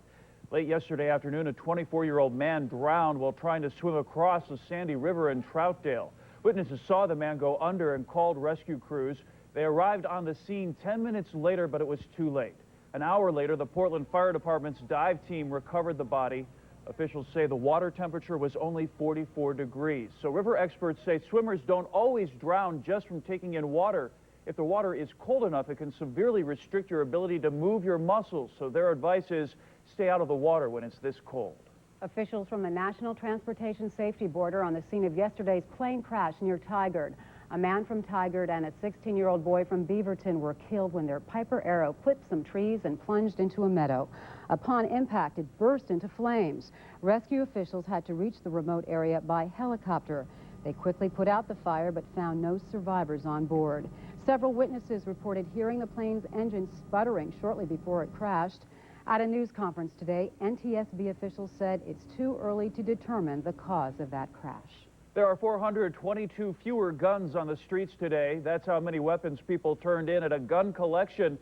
Late yesterday afternoon, a 24-year-old man drowned while trying to swim across the Sandy River in Troutdale. Witnesses saw the man go under and called rescue crews. They arrived on the scene 10 minutes later, but it was too late. An hour later, the Portland Fire Department's dive team recovered the body. Officials say the water temperature was only 44 degrees. So river experts say swimmers don't always drown just from taking in water. If the water is cold enough, it can severely restrict your ability to move your muscles. So their advice is stay out of the water when it's this cold. Officials from the National Transportation Safety Board are on the scene of yesterday's plane crash near Tigard. A man from Tigard and a 16-year-old boy from Beaverton were killed when their Piper Arrow clipped some trees and plunged into a meadow. Upon impact, it burst into flames. Rescue officials had to reach the remote area by helicopter. They quickly put out the fire but found no survivors on board. Several witnesses reported hearing the plane's engine sputtering shortly before it crashed. At a news conference today, NTSB officials said it's too early to determine the cause of that crash. There are 422 fewer guns on the streets today. That's how many weapons people turned in at a gun collection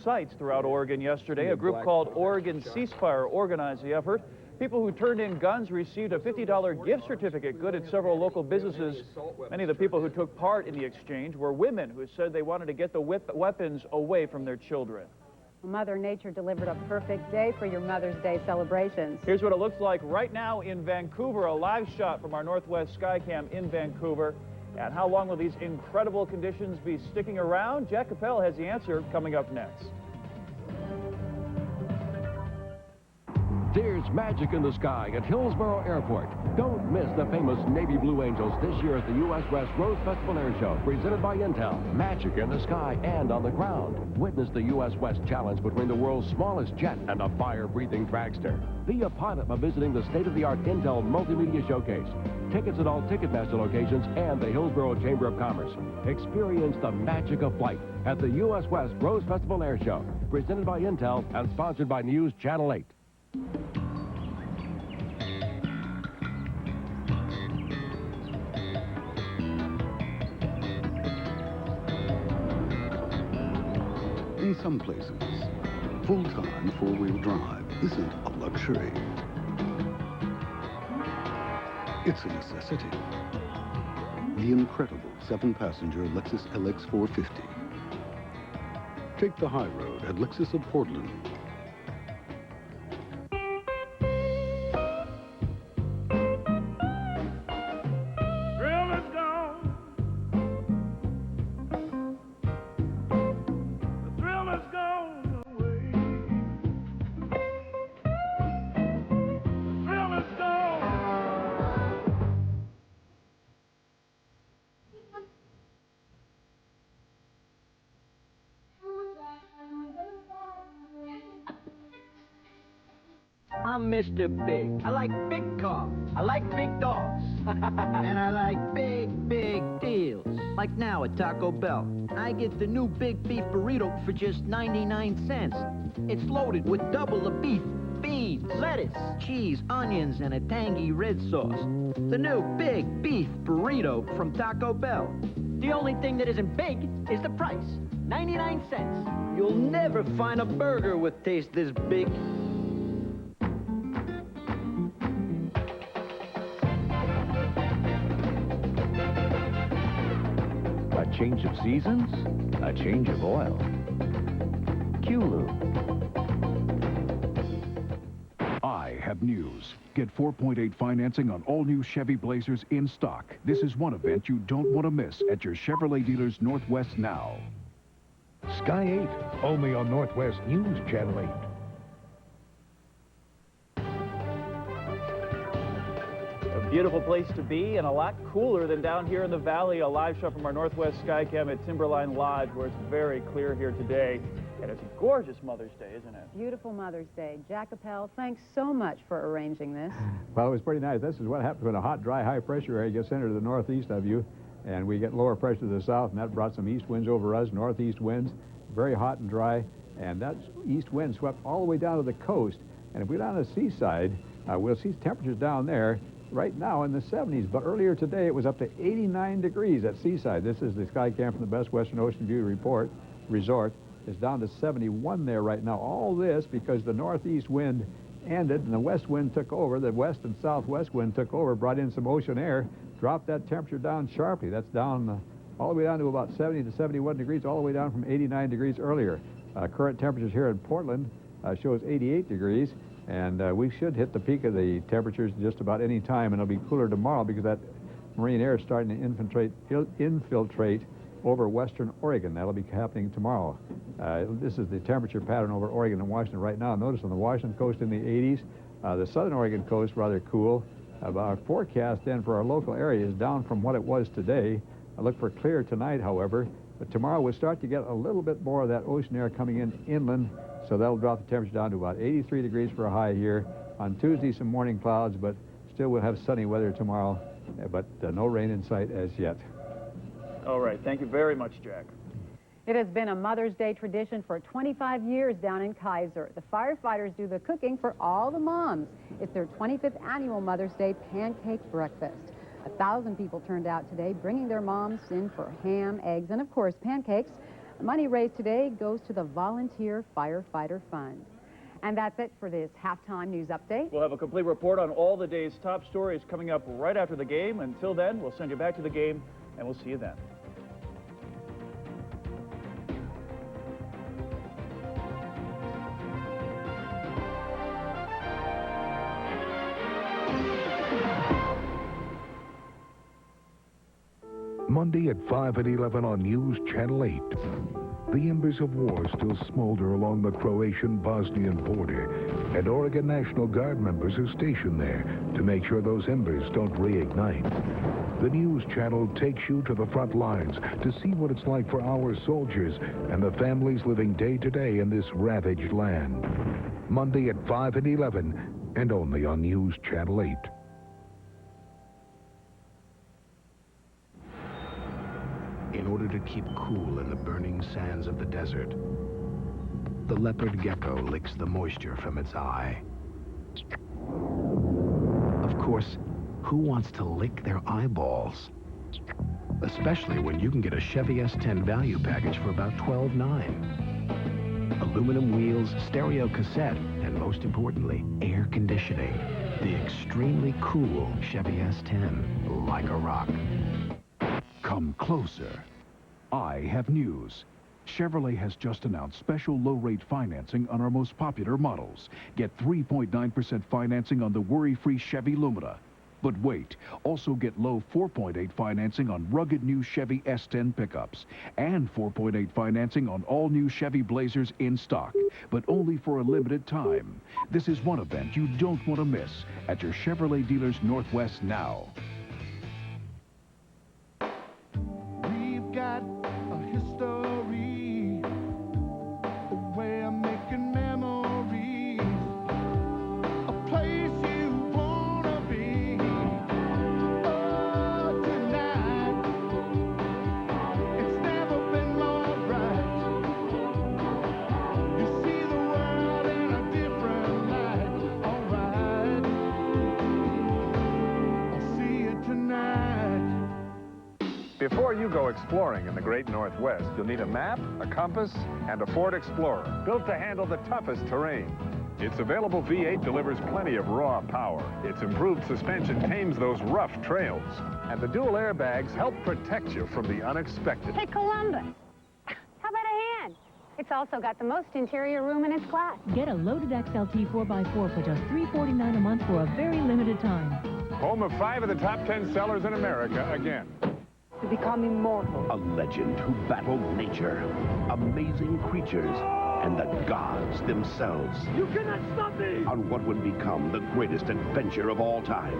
sites throughout Oregon yesterday. A group called Oregon Ceasefire organized the effort. People who turned in guns received a $50 gift certificate good at several local businesses. Many of the people who took part in the exchange were women who said they wanted to get the weapons away from their children. Mother Nature delivered a perfect day for your Mother's Day celebrations. Here's what it looks like right now in Vancouver, a live shot from our Northwest Skycam in Vancouver. And how long will these incredible conditions be sticking around? Jack Capel has the answer coming up next. There's magic in the sky at Hillsborough Airport. Don't miss the famous Navy Blue Angels this year at the U.S. West Rose Festival Air Show, presented by Intel. Magic in the sky and on the ground. Witness the U.S. West challenge between the world's smallest jet and a fire-breathing dragster. Be a pilot by visiting the state-of-the-art Intel Multimedia Showcase. Tickets at all Ticketmaster locations and the Hillsborough Chamber of Commerce. Experience the magic of flight at the U.S. West Rose Festival Air Show, presented by Intel and sponsored by News Channel 8. In some places, full-time four-wheel drive isn't a luxury. It's a necessity. The incredible 7-passenger Lexus LX 450. Take the high road at Lexus of Portland. I'm Mr. Big. I like big cars. I like big dogs. And I like big, big deals. Like now at Taco Bell. I get the new big beef burrito for just 99 cents. It's loaded with double the beef, beans, lettuce, cheese, onions, and a tangy red sauce. The new big beef burrito from Taco Bell. The only thing that isn't big is the price. 99 cents. You'll never find a burger with taste this big. A change of seasons, a change of oil. Q-Lube. I have news. Get 4.8 financing on all new Chevy Blazers in stock. This is one event you don't want to miss at your Chevrolet dealers Northwest now. Sky 8, only on Northwest News Channel 8. Beautiful place to be and a lot cooler than down here in the valley. A live shot from our Northwest Skycam at Timberline Lodge, where it's very clear here today. And it's a gorgeous Mother's Day, isn't it? Beautiful Mother's Day. Jack Appel, thanks so much for arranging this. Well, it was pretty nice. This is what happens when a hot, dry, high-pressure area gets centered to the northeast of you, and we get lower pressure to the south, and that brought some east winds over us, northeast winds, very hot and dry, and that east wind swept all the way down to the coast. And if we go down to the seaside, we'll see temperatures down there right now in the 70s, but earlier today it was up to 89 degrees at Seaside. This is the Skycam from the Best Western Ocean View Resort. It's down to 71 there right now. All this because the northeast wind ended and the west wind took over. The west and southwest wind took over, brought in some ocean air, dropped that temperature down sharply. That's down all the way down to about 70 to 71 degrees, all the way down from 89 degrees earlier. Current temperatures here in Portland shows 88 degrees, and we should hit the peak of the temperatures just about any time, and it'll be cooler tomorrow because that marine air is starting to infiltrate over western Oregon. That'll be happening tomorrow. This is the temperature pattern over Oregon and Washington right now. Notice on the Washington coast in the 80s, the southern Oregon coast rather cool. Our forecast then for our local area is down from what it was today. I look for clear tonight, however, but tomorrow we'll start to get a little bit more of that ocean air coming in inland, so that'll drop the temperature down to about 83 degrees for a high here. On Tuesday, some morning clouds, but still we'll have sunny weather tomorrow, but no rain in sight as yet. All right. Thank you very much, Jack. It has been a Mother's Day tradition for 25 years down in Kaiser. The firefighters do the cooking for all the moms. It's their 25th annual Mother's Day pancake breakfast. 1,000 people turned out today, bringing their moms in for ham, eggs, and of course pancakes. The money raised today goes to the Volunteer Firefighter Fund. And that's it for this halftime news update. We'll have a complete report on all the day's top stories coming up right after the game. Until then, we'll send you back to the game, and we'll see you then. Monday at 5 and 11 on News Channel 8. The embers of war still smolder along the Croatian-Bosnian border, and Oregon National Guard members are stationed there to make sure those embers don't reignite. The News Channel takes you to the front lines to see what it's like for our soldiers and the families living day to day in this ravaged land. Monday at 5 and 11, and only on News Channel 8. In order to keep cool in the burning sands of the desert, the leopard gecko licks the moisture from its eye. Of course, who wants to lick their eyeballs? Especially when you can get a Chevy S10 value package for about $12,900. Aluminum wheels, stereo cassette, and most importantly, air conditioning. The extremely cool Chevy S10, like a rock. Come closer. I have news. Chevrolet has just announced special low-rate financing on our most popular models. Get 3.9% financing on the worry-free Chevy Lumina. But wait, also get low 4.8 financing on rugged new Chevy S10 pickups and 4.8 financing on all new Chevy Blazers in stock, but only for a limited time. This is one event you don't want to miss at your Chevrolet dealers Northwest now. We've got a history, a way of making memories, a place you wanna be. Oh, tonight, it's never been more bright. You see the world in a different light. Alright, I'll see you tonight. Before you go exploring in the great Northwest, you'll need a map, a compass, and a Ford Explorer, built to handle the toughest terrain. Its available V8 delivers plenty of raw power. Its improved suspension tames those rough trails. And the dual airbags help protect you from the unexpected. Hey, Columbus, how about a hand? It's also got the most interior room in its class. Get a loaded XLT 4x4 for just $349 a month for a very limited time. Home of 5 of the top 10 sellers in America again. To become immortal. A legend who battled nature, amazing creatures, and the gods themselves. You cannot stop me! On what would become the greatest adventure of all time.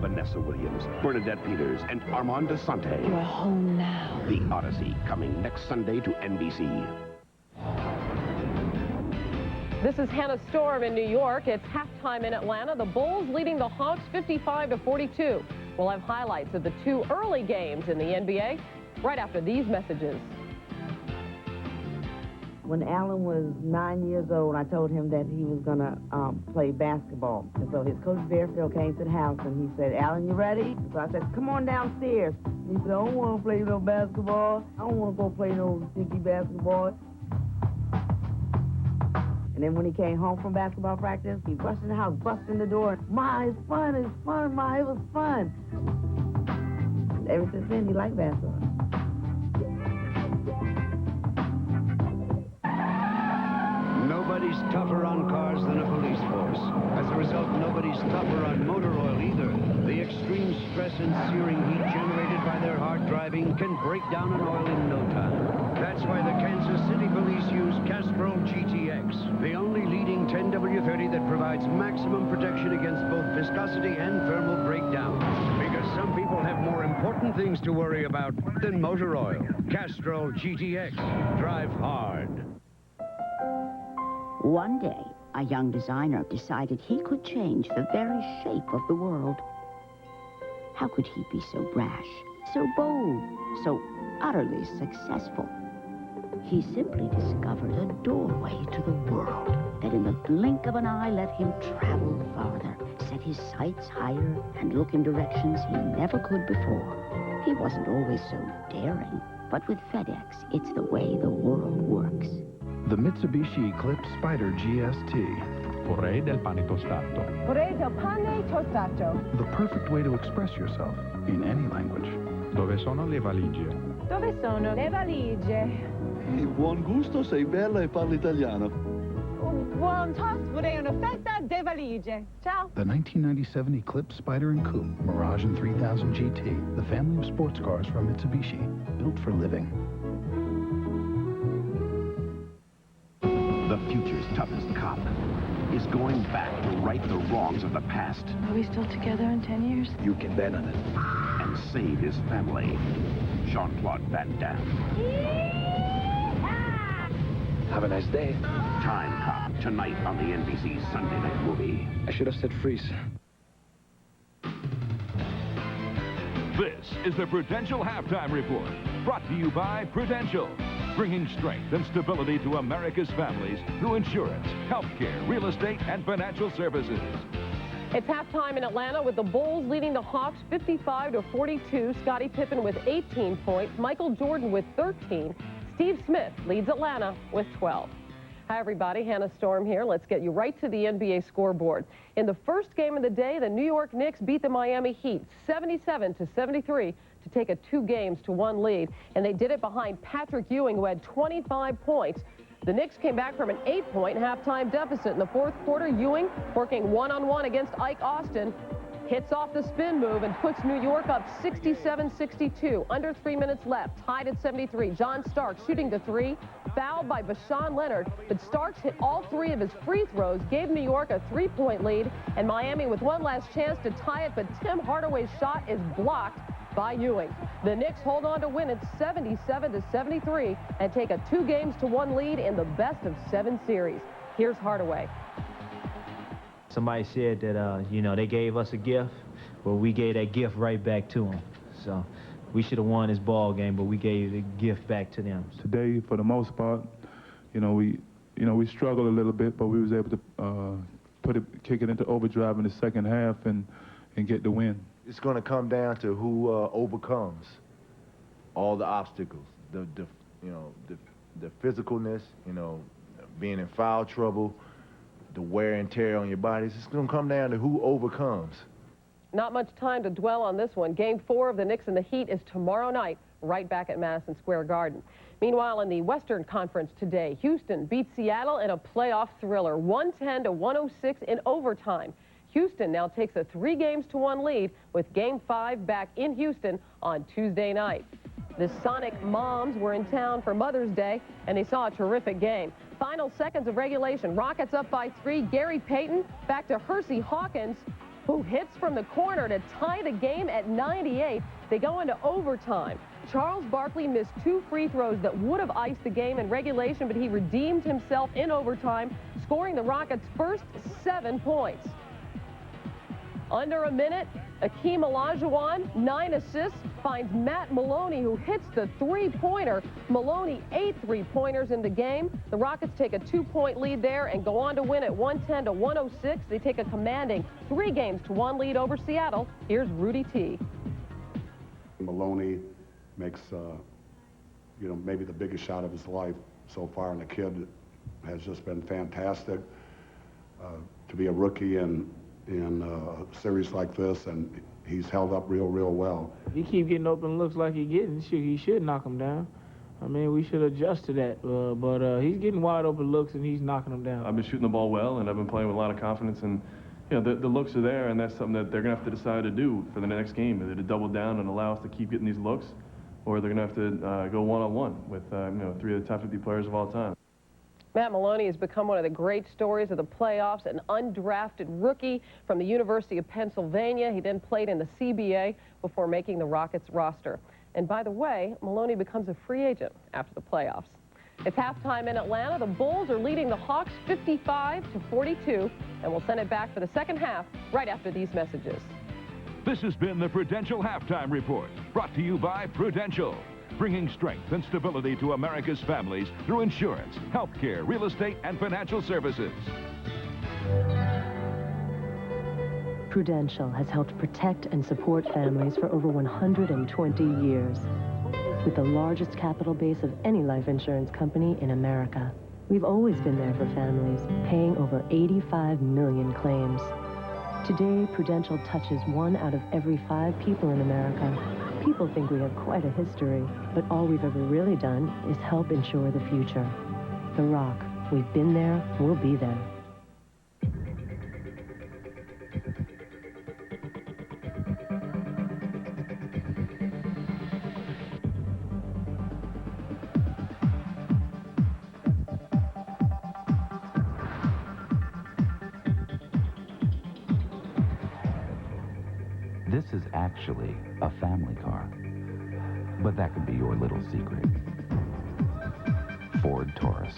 Vanessa Williams, Bernadette Peters, and Armand Desante. We're home now. The Odyssey, coming next Sunday to NBC. This is Hannah Storm in New York. It's halftime in Atlanta. The Bulls leading the Hawks 55-42. We'll have highlights of the two early games in the NBA right after these messages. When Alan was 9 years old, I told him that he was going to play basketball. And so his coach Bearfield came to the house and he said, Alan, you ready? So I said, come on downstairs. And he said, I don't want to play no basketball. I don't want to go play no stinky basketball. And then when he came home from basketball practice, he rushed in the house, busted in the door. Ma, it's fun, Ma, it was fun. And ever since then, he liked basketball. Nobody's tougher on cars than a police force. As a result, nobody's tougher on motor oil either. The extreme stress and searing heat generated by their hard driving can break down an oil in no time. That's why the Kansas City police use Castrol GTX, the only leading 10W30 that provides maximum protection against both viscosity and thermal breakdown. Because some people have more important things to worry about than motor oil. Castrol GTX. Drive hard. One day, a young designer decided he could change the very shape of the world. How could he be so brash, so bold, so utterly successful? He simply discovered a doorway to the world that in the blink of an eye let him travel farther, set his sights higher, and look in directions he never could before. He wasn't always so daring, but with FedEx, it's the way the world works. The Mitsubishi Eclipse Spider GST. Vorrei del pane tostato. Vorrei del pane tostato. The perfect way to express yourself in any language. Dove sono le valigie? Dove sono le valigie? Buon gusto, sei bella e parli italiano. Buon toast, vorrei una festa de valigie. Ciao. The 1997 Eclipse Spider and Coupe Mirage and 3000 GT, the family of sports cars from Mitsubishi, built for living. The future's toughest cop is going back to right the wrongs of the past. Are we still together in 10 years? You can bet on it. And save his family. Jean-Claude Van Damme. Have a nice day. Time Cop, tonight on the NBC Sunday night movie. I should have said freeze. This is the Prudential Halftime Report, brought to you by Prudential, bringing strength and stability to America's families through insurance, healthcare, real estate, and financial services. It's halftime in Atlanta with the Bulls leading the Hawks 55-42. Scottie Pippen with 18 points, Michael Jordan with 13. Steve Smith leads Atlanta with 12. Hi, everybody. Hannah Storm here. Let's get you right to the NBA scoreboard. In the first game of the day, the New York Knicks beat the Miami Heat 77-73 to take a 2-1 lead, and they did it behind Patrick Ewing, who had 25 points. The Knicks came back from an 8-point halftime deficit in the fourth quarter. Ewing working one-on-one against Ike Austin, hits off the spin move and puts New York up 67-62. Under 3 minutes left, tied at 73. John Starks shooting the three, fouled by Bashan Leonard, but Starks hit all 3 of his free throws, gave New York a 3-point lead, and Miami with one last chance to tie it, but Tim Hardaway's shot is blocked by Ewing. The Knicks hold on to win it 77-73 and take a 2-1 lead in the best-of-7 series. Here's Hardaway. Somebody said that, you know, they gave us a gift, but we gave that gift right back to them. So we should have won this ball game, but we gave the gift back to them. Today, for the most part, we struggled a little bit, but we was able to kick it into overdrive in the second half and get the win. It's going to come down to who overcomes all the obstacles, the physicalness, being in foul trouble, the wear and tear on your body. It's going to come down to who overcomes. Not much time to dwell on this one. Game 4 of the Knicks and the Heat is tomorrow night, right back at Madison Square Garden. Meanwhile, in the Western Conference today, Houston beat Seattle in a playoff thriller, 110-106 in overtime. Houston now takes a 3-1 lead with Game 5 back in Houston on Tuesday night. The Sonic moms were in town for Mother's Day, and they saw a terrific game. Final seconds of regulation. Rockets up by 3. Gary Payton back to Hersey Hawkins. who hits from the corner to tie the game at 98. They go into overtime. Charles Barkley missed 2 free throws that would have iced the game in regulation, but he redeemed himself in overtime, scoring the Rockets' first 7 points. Under a minute, Akeem Olajuwon, 9 assists, finds Matt Maloney, who hits the three-pointer. Maloney 8 three-pointers in the game. The Rockets take a 2-point lead there and go on to win at 110-106. They take a commanding 3-1 lead over Seattle. Here's Rudy T. Maloney makes, maybe the biggest shot of his life so far, and the kid has just been fantastic. To be a rookie in a series like this, and he's held up real well. If he keep getting open looks like he should knock him down. I mean, we should adjust to that, but he's getting wide open looks and he's knocking them down. I've been shooting the ball well, and I've been playing with a lot of confidence, and the looks are there, and that's something that they're going to have to decide to do for the next game, either to double down and allow us to keep getting these looks, or they're going to have to go one-on-one with 3 of the top 50 players of all time. Matt Maloney has become one of the great stories of the playoffs, an undrafted rookie from the University of Pennsylvania. He then played in the CBA before making the Rockets roster. And by the way, Maloney becomes a free agent after the playoffs. It's halftime in Atlanta. The Bulls are leading the Hawks 55-42, and we'll send it back for the second half right after these messages. This has been the Prudential Halftime Report, brought to you by Prudential, bringing strength and stability to America's families through insurance, health care, real estate, and financial services. Prudential has helped protect and support families for over 120 years. With the largest capital base of any life insurance company in America, we've always been there for families, paying over 85 million claims. Today, Prudential touches 1 out of every 5 people in America. People think we have quite a history, but all we've ever really done is help ensure the future. The Rock, we've been there, we'll be there. This is actually a family car, but that could be your little secret. Ford Taurus.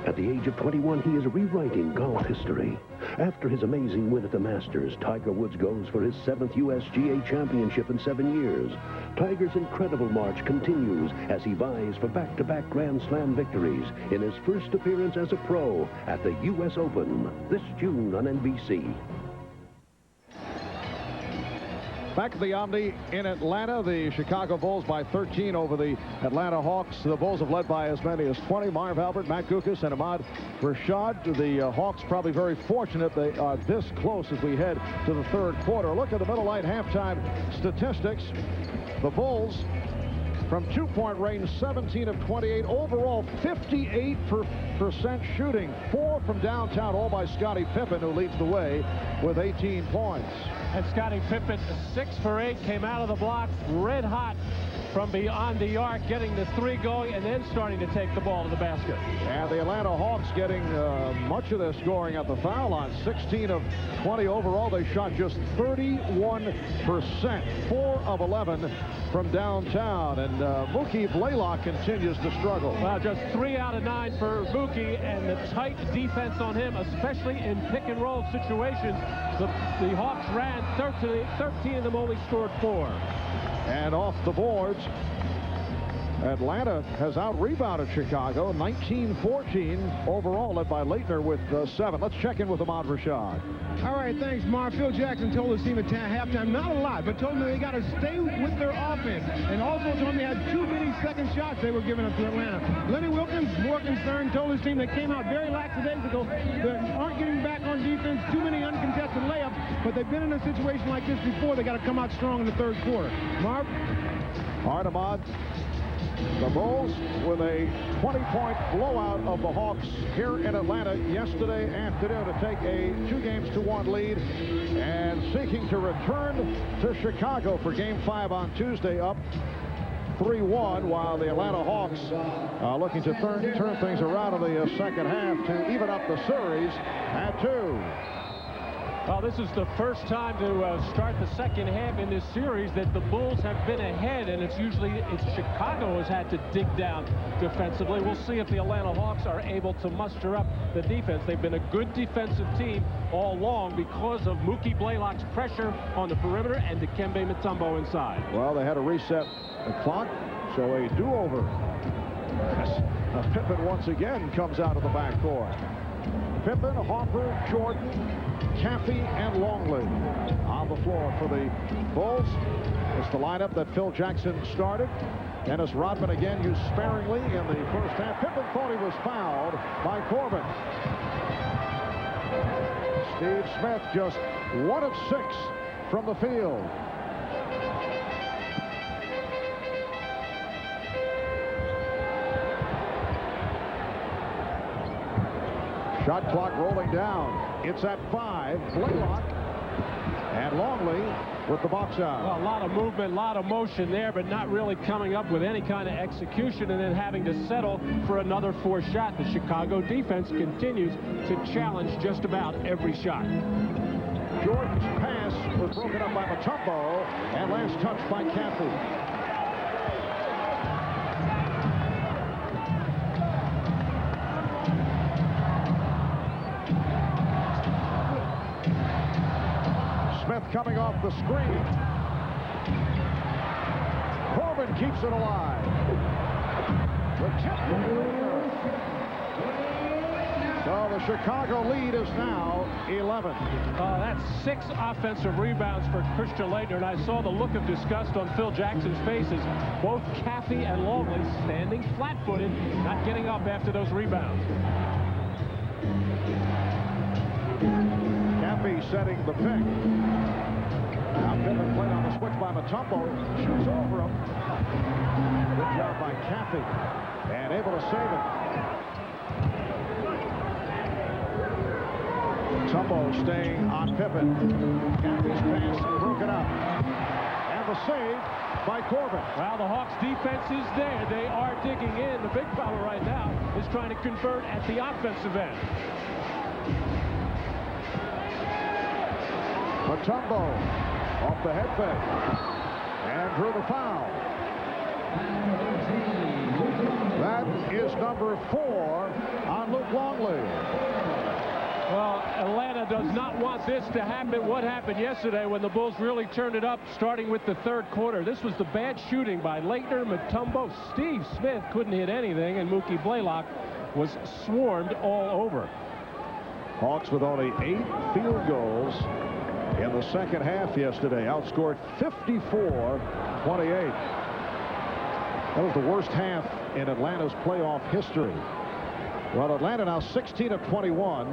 At the age of 21, he is rewriting golf history. After his amazing win at the Masters, Tiger Woods goes for his 7th USGA championship in 7 years. Tiger's incredible march continues as he vies for back-to-back Grand Slam victories in his first appearance as a pro at the U.S. Open this June on NBC. Back at the Omni in Atlanta, the Chicago Bulls by 13 over the Atlanta Hawks. The Bulls have led by as many as 20. Marv Albert, Matt Kukoc, and Ahmad Rashad. The Hawks probably very fortunate they are this close as we head to the third quarter. Look at the middle light halftime statistics. The Bulls from 2-point range, 17 of 28. Overall, 58% shooting. 4 from downtown, all by Scottie Pippen, who leads the way with 18 points. And Scottie Pippen, 6 for 8, came out of the block red hot from beyond the arc, getting the 3 going and then starting to take the ball to the basket. And the Atlanta Hawks getting much of their scoring at the foul line. 16 of 20 overall. They shot just 31%. 4 of 11 from downtown. And Mookie Blaylock continues to struggle. Well, just 3 out of 9 for Mookie, and the tight defense on him, especially in pick-and-roll situations. The Hawks ran 13 of them only scored 4. And off the boards, Atlanta has out-rebounded Chicago, 19-14 overall, led by Laettner with 7. Let's check in with Ahmad Rashad. All right, thanks, Mark. Phil Jackson told his team at halftime, not a lot, but told them they got to stay with their offense. And also told them they had too many second shots they were giving up to Atlanta. Lenny Wilkins, more concerned, told his team they came out very lackadaisical. They aren't getting back on defense, too many uncontested layups, but they've been in a situation like this before. They got to come out strong in the third quarter. Mark? All right, Ahmad. The Bulls with a 20-point blowout of the Hawks here in Atlanta yesterday afternoon to take a 2-1 lead and seeking to return to Chicago for Game 5 on Tuesday, up 3-1, while the Atlanta Hawks are looking to turn things around in the second half to even up the series at 2. Well, this is the first time to start the second half in this series that the Bulls have been ahead, and it's Chicago has had to dig down defensively. We'll see if the Atlanta Hawks are able to muster up the defense. They've been a good defensive team all along because of Mookie Blaylock's pressure on the perimeter and Dikembe Mutombo inside. Well, they had to reset the clock, so a do-over. Pippen once again comes out of the backcourt. Pippen, Harper, Jordan, Caffey, and Longley on the floor for the Bulls. It's the lineup that Phil Jackson started. Dennis Rodman again used sparingly in the first half. Pippen thought he was fouled by Corbin. Steve Smith just 1 of 6 from the field. Shot clock rolling down. It's at 5. Blaylock and Longley with the box out. Well, a lot of movement, a lot of motion there, but not really coming up with any kind of execution, and then having to settle for another 4 shot. The Chicago defense continues to challenge just about every shot. Jordan's pass was broken up by Mutombo, and last touch by Caffey. Smith coming off the screen. Corbin keeps it alive. So the Chicago lead is now 11. That's 6 offensive rebounds for Christian Laettner, and I saw the look of disgust on Phil Jackson's faces. Both Caffey and Longley standing flat-footed, not getting up after those rebounds. Caffey setting the pick. Now Pippen played on the switch by Mutombo. Shoots over him. Good job by Caffey. And able to save it. Mutombo staying on Pippen. Caffey's pass broken up. And the save by Corbin. Well, the Hawks defense is there. They are digging in. The big problem right now is trying to convert at the offensive end. Mutombo off the head fake and drew the foul. That is number 4 on Luke Longley. Well, Atlanta does not want this to happen. What happened yesterday when the Bulls really turned it up, starting with the third quarter? This was the bad shooting by Laettner, Mutombo. Steve Smith couldn't hit anything, and Mookie Blaylock was swarmed all over. Hawks with only 8 field goals in the second half yesterday, outscored 54-28. That was the worst half in Atlanta's playoff history. Well, Atlanta now 16 of 21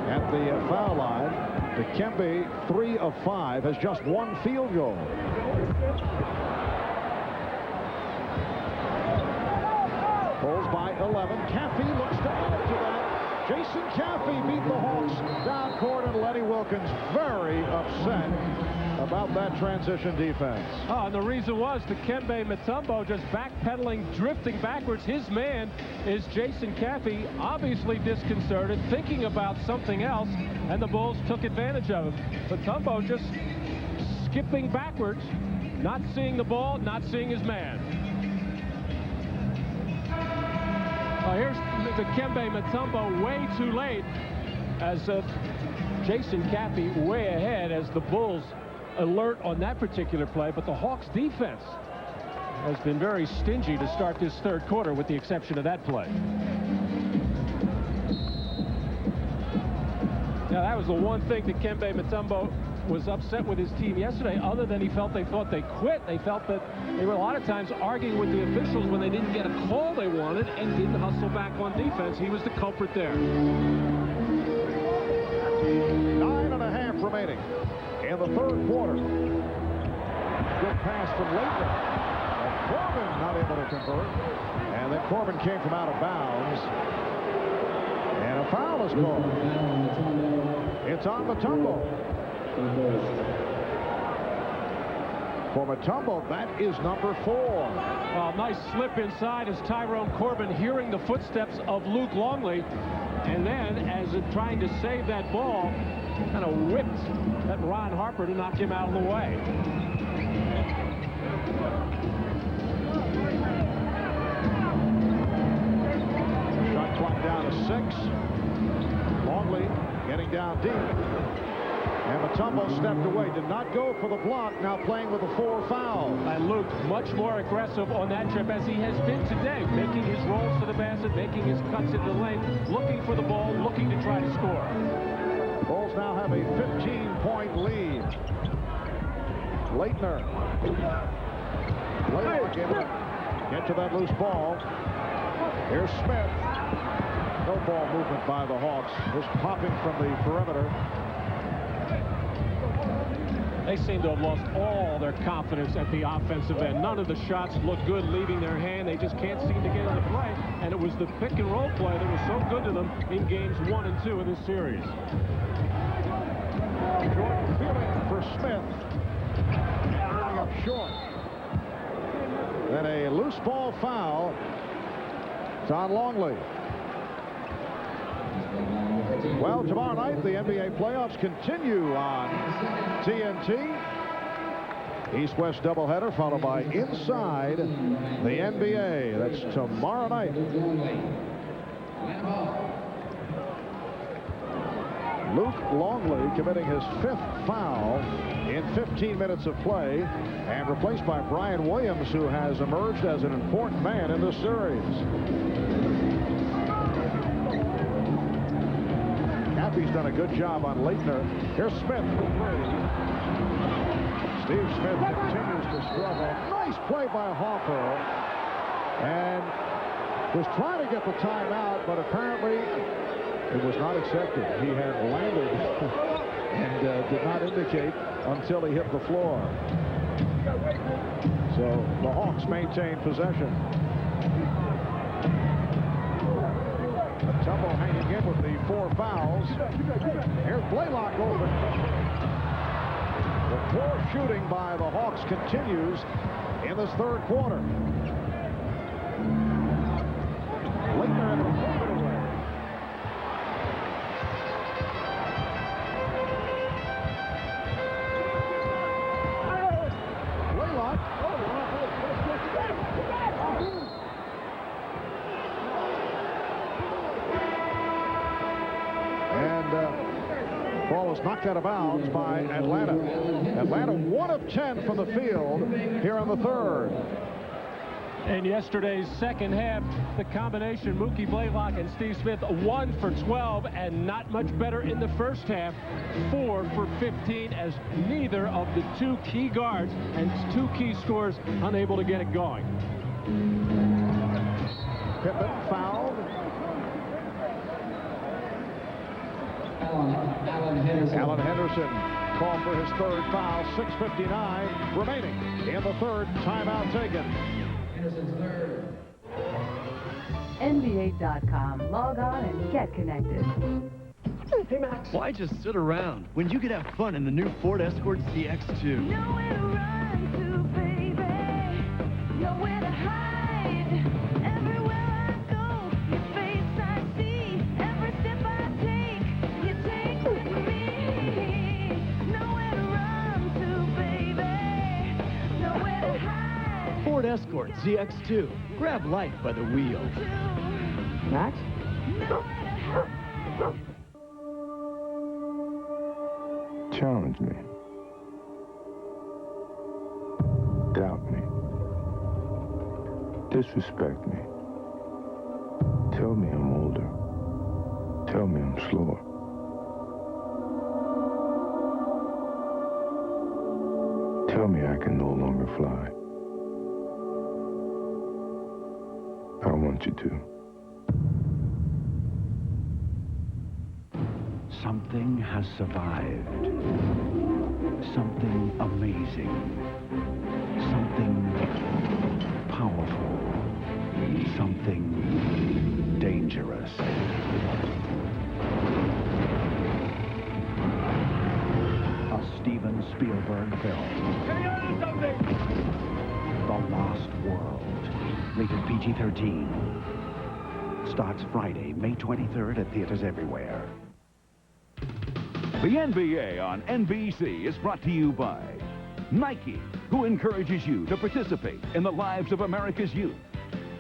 at the foul line. Dikembe 3 of 5, has just 1 field goal. Bulls by 11. Caffey looks to add to that. Jason Caffey beat the Hawks down court, and Lenny Wilkins very upset about that transition defense. Oh, and the reason was Dikembe Mutombo just backpedaling, drifting backwards. His man is Jason Caffey, obviously disconcerted, thinking about something else, and the Bulls took advantage of him. Mutombo just skipping backwards, not seeing the ball, not seeing his man. Here's Dikembe Mutombo way too late, as Jason Caffey way ahead as the Bulls alert on that particular play. But the Hawks defense has been very stingy to start this third quarter, with the exception of that play. Now, that was the one thing that Dikembe Mutombo was upset with his team yesterday, other than they thought they quit. They felt that they were a lot of times arguing with the officials when they didn't get a call they wanted and didn't hustle back on defense. He was the culprit there. 9.5 remaining in the third quarter. Good pass from Laettner. And Corbin not able to convert. And then Corbin came from out of bounds. And a foul is called. It's on Mutombo. for Mutombo. That is number 4. Well, nice slip inside as Tyrone Corbin hearing the footsteps of Luke Longley. And then, as it trying to save that ball, kind of whipped at Ron Harper to knock him out of the way. Shot clock down to 6. Longley getting down deep. And Mutombo stepped away, did not go for the block, now playing with a 4 foul. And Luke much more aggressive on that trip as he has been today, making his rolls to the basket, making his cuts into the lane, looking for the ball, looking to try to score. Bulls now have a 15-point lead. Laettner. Blaylock able to get to that loose ball. Here's Smith. No ball movement by the Hawks. Just popping from the perimeter. They seem to have lost all their confidence at the offensive end. None of the shots look good leaving their hand. They just can't seem to get into play. And it was the pick and roll play that was so good to them in games 1 and 2 of this series. Jordan feeling for Smith. Coming up short. Then a loose ball foul. It's on Longley. Well, tomorrow night, the NBA playoffs continue on TNT. East-West doubleheader, followed by Inside the NBA. That's tomorrow night. Luke Longley committing his 5th foul in 15 minutes of play, and replaced by Brian Williams, who has emerged as an important man in this series. He's done a good job on Laettner. Here's Smith for 3. Steve Smith continues to struggle. Nice play by Hoffer. And was trying to get the timeout, but apparently it was not accepted. He had landed and did not indicate until he hit the floor. So the Hawks maintain possession. Mutombo hanging in with the 4 fouls. Here's Blaylock open. The poor shooting by the Hawks continues in this 3rd quarter. Laettner able to move it away. Blaylock. Ball was knocked out of bounds by Atlanta. Atlanta 1 of 10 from the field here in the 3rd. In yesterday's second half, the combination Mookie Blaylock and Steve Smith 1 for 12, and not much better in the first half, 4 for 15, as neither of the 2 key guards and 2 key scorers unable to get it going. Pippen fouled. Alan Henderson called for his 3rd foul. 6:59 remaining in the 3rd. Timeout taken. Henderson's 3rd. NBA.com. Log on and get connected. Hey, Max. Why just sit around when you could have fun in the new Ford Escort CX2? Nowhere to run to, baby. Nowhere to hide. Everywhere I go, your face I see. Every step I take, you take with me. Nowhere to run to, baby. Nowhere to hide. Ford Escort CX2. Grab life by the wheel. Max? Challenge me. Doubt me. Disrespect me. Tell me I'm older. Tell me I'm slower. Tell me I can no longer fly. I want you to. Something has survived. Something amazing. Something powerful. Something dangerous. A Steven Spielberg film. rated PG-13. Starts Friday, May 23rd at theaters everywhere. The NBA on NBC is brought to you by Nike, who encourages you to participate in the lives of America's youth.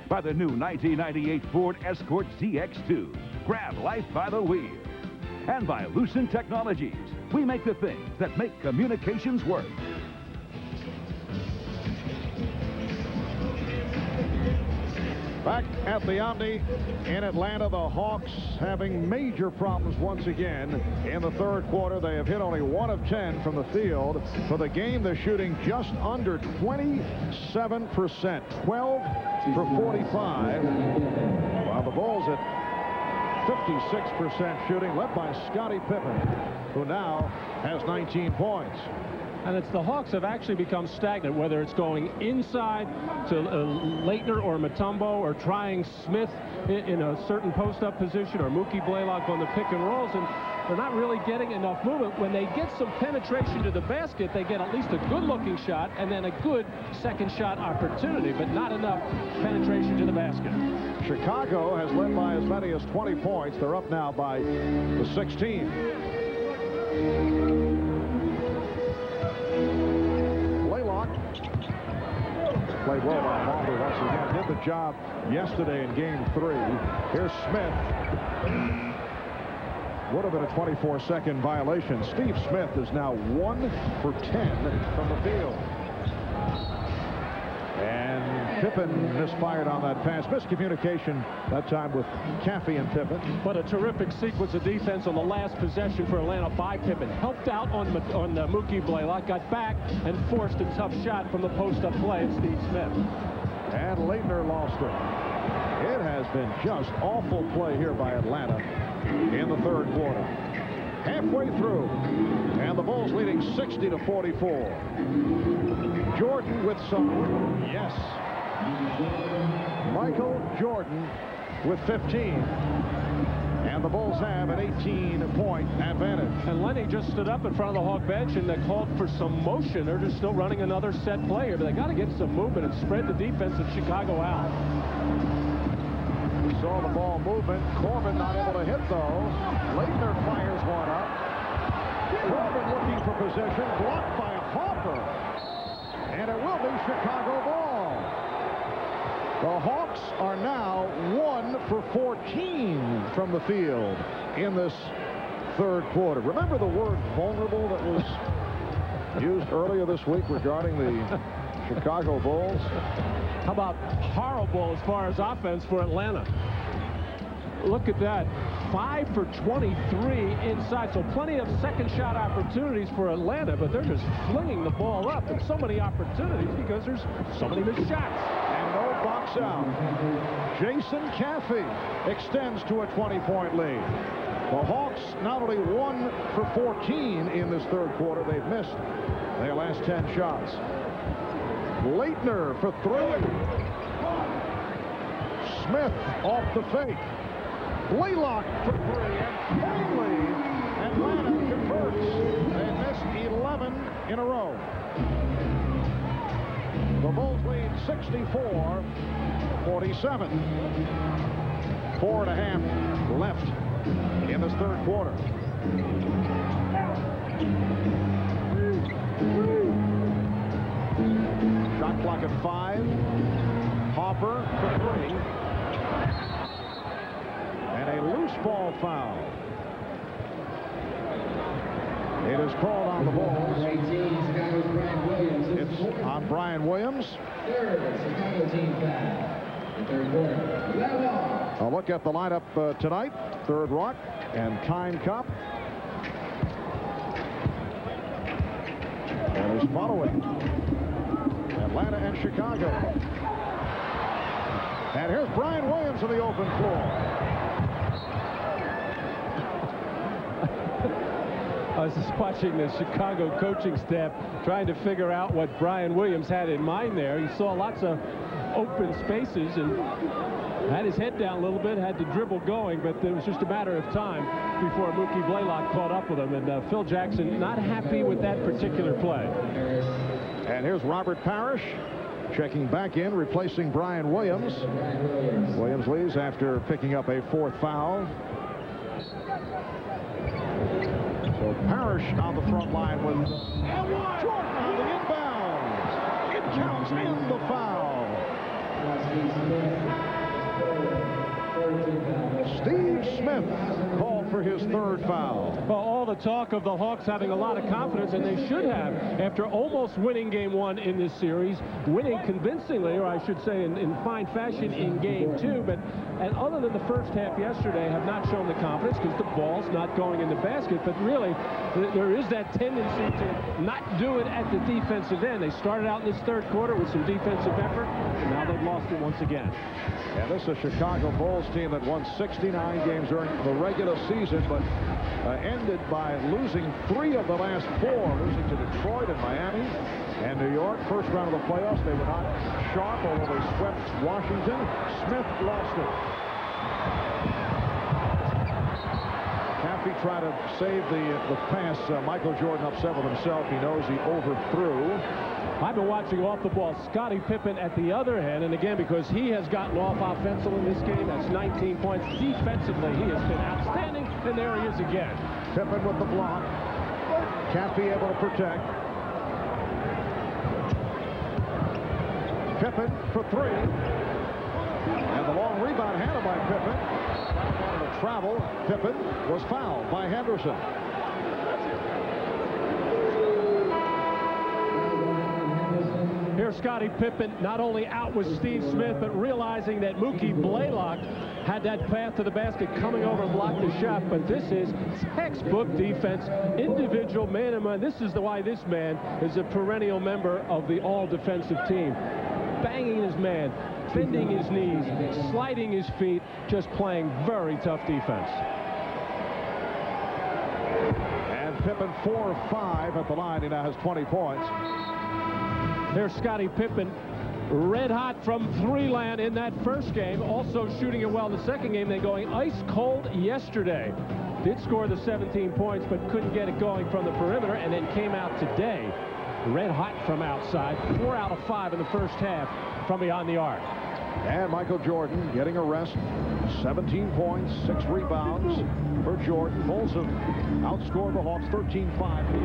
By the new 1998 Ford Escort ZX2. Grab life by the wheel. And by Lucent Technologies. We make the things that make communications work. Back at the Omni in Atlanta, the Hawks having major problems once again. In the third quarter, they have hit only 1 of 10 from the field. For the game, they're shooting just under 27%, 12 for 45. While the Bulls at 56% shooting, led by Scottie Pippen, who now has 19 points. And it's the Hawks have actually become stagnant, whether it's going inside to Laettner or Mutombo, or trying Smith in a certain post-up position, or Blaylock on the pick and rolls, and they're not really getting enough movement. When they get some penetration to the basket, they get at least a good-looking shot and then a good second shot opportunity, but not enough penetration to the basket. Chicago has led by as many as 20 points. They're up now by the 16. Blaylock played well by Mutombo once again. Did the job yesterday in game 3. Here's Smith. Would have been a 24-second violation. Steve Smith is now 1 for 10 from the field. And Pippen misfired on that pass. Miscommunication that time with Caffey and Pippen. But a terrific sequence of defense on the last possession for Atlanta by Pippen. Helped out on Blaylock, got back and forced a tough shot from the post-up play of Steve Smith. And Laettner lost it. It has been just awful play here by Atlanta in the third quarter. Halfway through, and the Bulls leading 60-44. Jordan with some, yes. Michael Jordan with 15. And the Bulls have an 18-point advantage. And Lenny just stood up in front of the Hawk bench and they called for some motion. They're just still running another set play here, but they got to get some movement and spread the defense of Chicago out. We saw the ball movement. Corbin not able to hit, though. Laettner fires one up. Corbin looking for possession. Blocked by Hopper. And it will be Chicago ball. The Hawks are now 1 for 14 from the field in this third quarter. Remember the word vulnerable that was used earlier this week regarding the Chicago Bulls? How about horrible as far as offense for Atlanta? Look at that. 5 for 23 inside. So plenty of second shot opportunities for Atlanta, but they're just flinging the ball up. And so many opportunities because there's so many missed shots. And no box out. Jason Caffey extends to a 20-point lead. The Hawks not only 1 for 14 in this third quarter, they've missed their last 10 shots. Laettner for 3. Smith off the fake. Blaylock for 3. And finally, Atlanta converts. They missed 11 in a row. The Bulls lead 64-47. 4.5 left in this third quarter. Shot clock at 5. Hopper for 3. And a loose ball foul. It is called on the Bulls. It's on Brian Williams. A look at the lineup tonight. Third Rock and Kind Cup. And is following Atlanta and Chicago. And here's Brian Williams on the open floor. I was just watching the Chicago coaching staff trying to figure out what Brian Williams had in mind there. He saw lots of open spaces and had his head down a little bit, had the dribble going, but it was just a matter of time before Blaylock caught up with him. And Phil Jackson not happy with that particular play. And here's Robert Parrish Checking back in, replacing Brian Williams. Williams leaves after picking up a 4th foul. So Parrish on the front line with Jordan on the inbound. It counts in the foul. Steve Smith called for his 3rd foul. Well, all the talk of the Hawks having a lot of confidence, and they should have, after almost winning Game 1 in this series, winning convincingly, or I should say in fine fashion in Game 2, and other than the first half yesterday, have not shown the confidence because the ball's not going in the basket. But really, there is that tendency to not do it at the defensive end. They started out in this 3rd quarter with some defensive effort, and now they've lost it once again. And this is a Chicago Bulls team that won 69 games during the regular season, but ended by losing 3 of the last 4, losing to Detroit and Miami and New York. First round of the playoffs, they were not sharp, although they swept Washington. Smith lost it. Caffey tried to save the pass. Michael Jordan upset with himself. He knows he overthrew. I've been watching off the ball Scottie Pippen at the other end, and again, because he has gotten off offensively in this game, that's 19 points. Defensively, he has been outstanding, and there he is again. Pippen with the block. Caffey able to protect. Pippen for 3. And the long rebound handled by Pippen. Wanted to travel. Pippen was fouled by Henderson. Here's Scottie Pippen not only out with Steve Smith, but realizing that Mookie Blaylock had that path to the basket coming over and blocked the shot. But this is textbook defense, individual man-to-man. This is why this man is a perennial member of the all-defensive team. Banging his man, bending his knees, sliding his feet, just playing very tough defense. And Pippen 4 of 5 at the line. He now has 20 points. There's Scottie Pippen, red hot from 3-land in that first game, also shooting it well in the second game, then going ice cold yesterday. Did score the 17 points, but couldn't get it going from the perimeter, and then came out today red hot from outside. 4 out of 5 in the first half from beyond the arc. And Michael Jordan getting a rest. 17 points, 6 rebounds for Jordan. Bulls have outscored the Hawks 13-5 here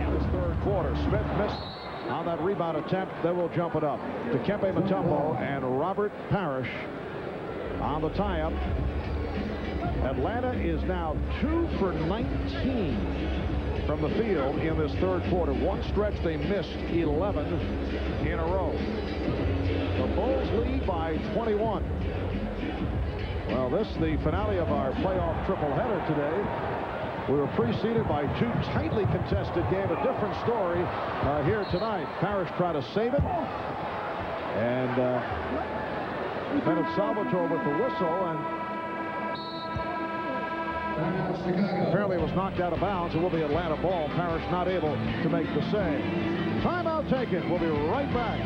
in this 3rd quarter. Smith missed on that rebound attempt. They will jump it up to Kempe Mutombo and Robert Parrish on the tie-up. Atlanta is now 2 for 19 from the field in this 3rd quarter. One stretch they missed 11 in a row. The Bulls lead by 21. Well, this is the finale of our playoff triple-header today. We were preceded by 2 tightly contested games. A different story here tonight. Parrish tried to save it. And Bennett Salvatore with the whistle. And apparently it was knocked out of bounds. It will be Atlanta ball. Parrish not able to make the save. Timeout taken. We'll be right back.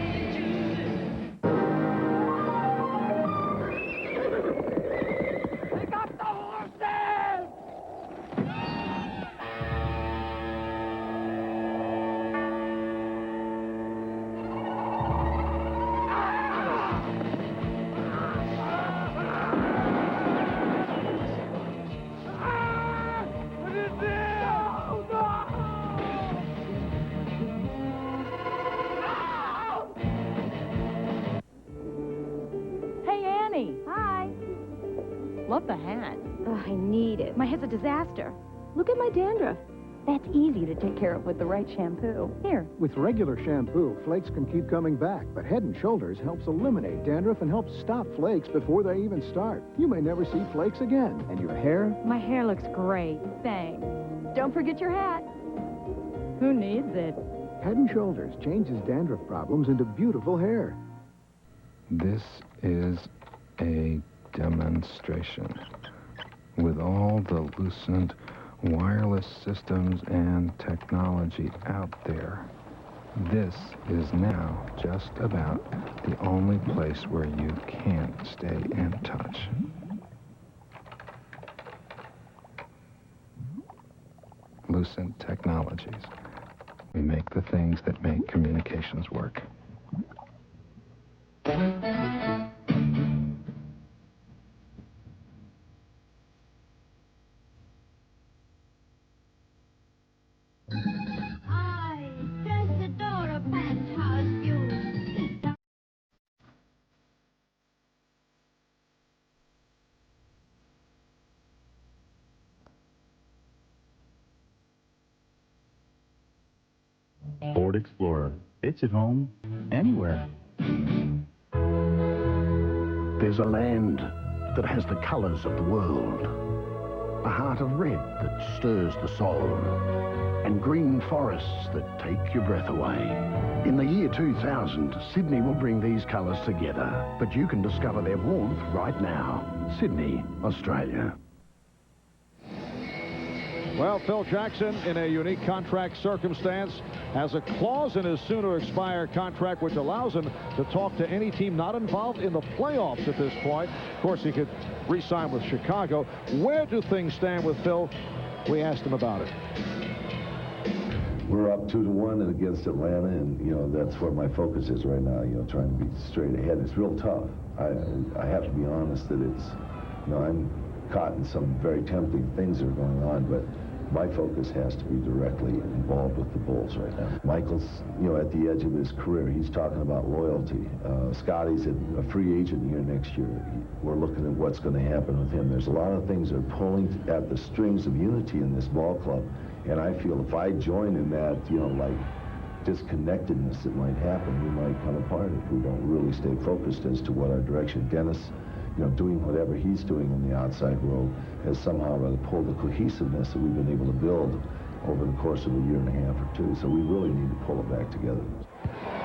Love the hat. Oh, I need it. My hair's a disaster. Look at my dandruff. That's easy to take care of with the right shampoo. Here. With regular shampoo, flakes can keep coming back, but Head & Shoulders helps eliminate dandruff and helps stop flakes before they even start. You may never see flakes again. And your hair? My hair looks great. Thanks. Don't forget your hat. Who needs it? Head & Shoulders changes dandruff problems into beautiful hair. This is a demonstration. With all the Lucent wireless systems and technology out there, this is now just about the only place where you can stay in touch. Lucent Technologies. We make the things that make communications work. Ford Explorer. It's at home anywhere. There's a land that has the colors of the world. A heart of red that stirs the soul. And green forests that take your breath away. In the year 2000, Sydney will bring these colors together. But you can discover their warmth right now. Sydney, Australia. Well, Phil Jackson, in a unique contract circumstance, has a clause in his soon-to-expire contract which allows him to talk to any team not involved in the playoffs at this point. Of course, he could re-sign with Chicago. Where do things stand with Phil? We asked him about it. We're up 2-1 against Atlanta, and, you know, that's where my focus is right now, you know, trying to be straight ahead. It's real tough. I have to be honest that it's, you know, I'm caught in some very tempting things that are going on, but my focus has to be directly involved with the Bulls right now. Michael's, you know, at the edge of his career. He's talking about loyalty. Scotty's a free agent here next year. We're looking at what's going to happen with him. There's a lot of things that are pulling at the strings of unity in this ball club. And I feel if I join in that, you know, like disconnectedness that might happen, we might come apart if we don't really stay focused as to what our direction. Dennis, you know, doing whatever he's doing in the outside role has somehow rather pulled the cohesiveness that we've been able to build over the course of a year and a half or two. So we really need to pull it back together.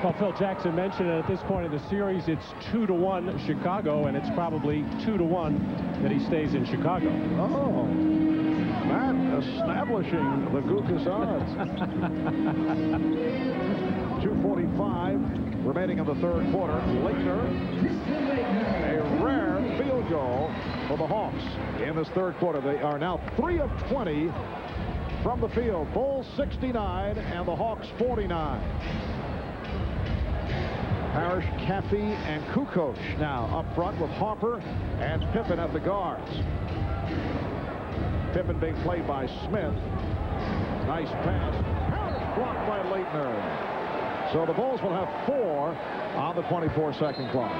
Well, Phil Jackson mentioned that at this point in the series, it's 2-1 Chicago, and it's probably 2-1 that he stays in Chicago. Oh, Matt establishing the Kukoc odds. 2:45 remaining in the third quarter. Laettner, a rare field goal for the Hawks in this third quarter. They are now 3 of 20 from the field. Bulls 69 and the Hawks 49. Parrish, Caffey, and Kukoc now up front with Harper and Pippen at the guards. Pippen being played by Smith. Nice pass. Parrish blocked by Laettner. So the Bulls will have 4 on the 24-second clock.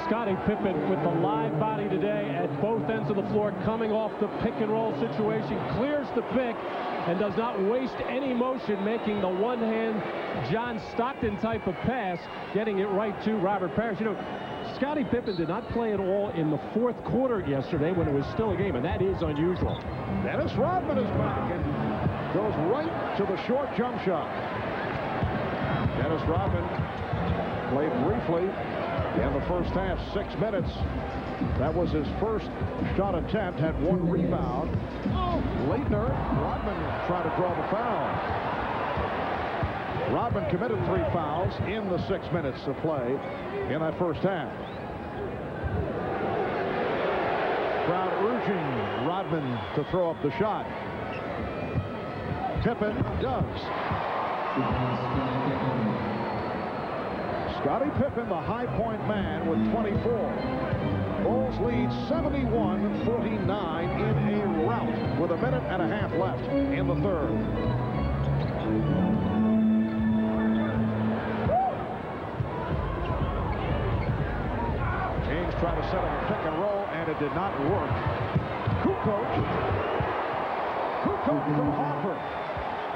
Scottie Pippen with the live body today at both ends of the floor, coming off the pick-and-roll situation, clears the pick and does not waste any motion, making the one-hand John Stockton type of pass, getting it right to Robert Parrish. You know, Scottie Pippen did not play at all in the fourth quarter yesterday when it was still a game, and that is unusual. Dennis Rodman is back and goes right to the short jump shot. Dennis Rodman played briefly in the first half, 6 minutes. That was his first shot attempt, had 1 rebound. Oh, Laettner, Rodman trying to draw the foul. Rodman committed 3 fouls in the 6 minutes of play in that first half. Crowd urging Rodman to throw up the shot. Pippen does. Scottie Pippen, the high point man, with 24. Bulls lead 71-49 in a rout with 1.5 minutes left in the third. James tried to set up a pick and roll, and it did not work. Kukoc from Harper.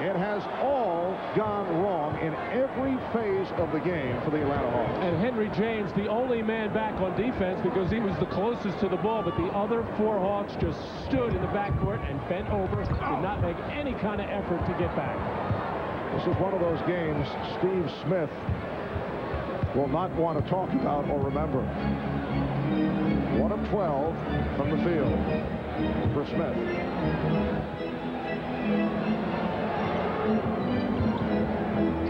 It has all gone wrong in every phase of the game for the Atlanta Hawks. And Henry James, the only man back on defense because he was the closest to the ball, but the other 4 Hawks just stood in the backcourt and bent over, did not make any kind of effort to get back. This is one of those games Steve Smith will not want to talk about or remember. 1 of 12 from the field for Smith.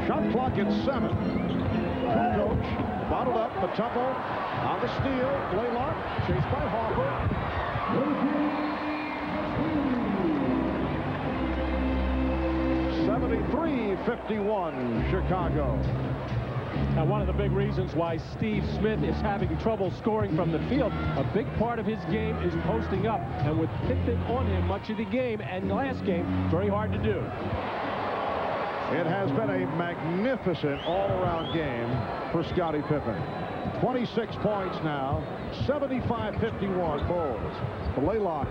Shot clock at 7. Kukoc bottled up. Mutombo on the steal. Blaylock chased by Harper. 73-51 Chicago. Now, one of the big reasons why Steve Smith is having trouble scoring from the field, a big part of his game is posting up. And with Pippen on him much of the game and last game, very hard to do. It has been a magnificent all-around game for Scottie Pippen. 26 points now, 75-51 Bulls. Blaylock.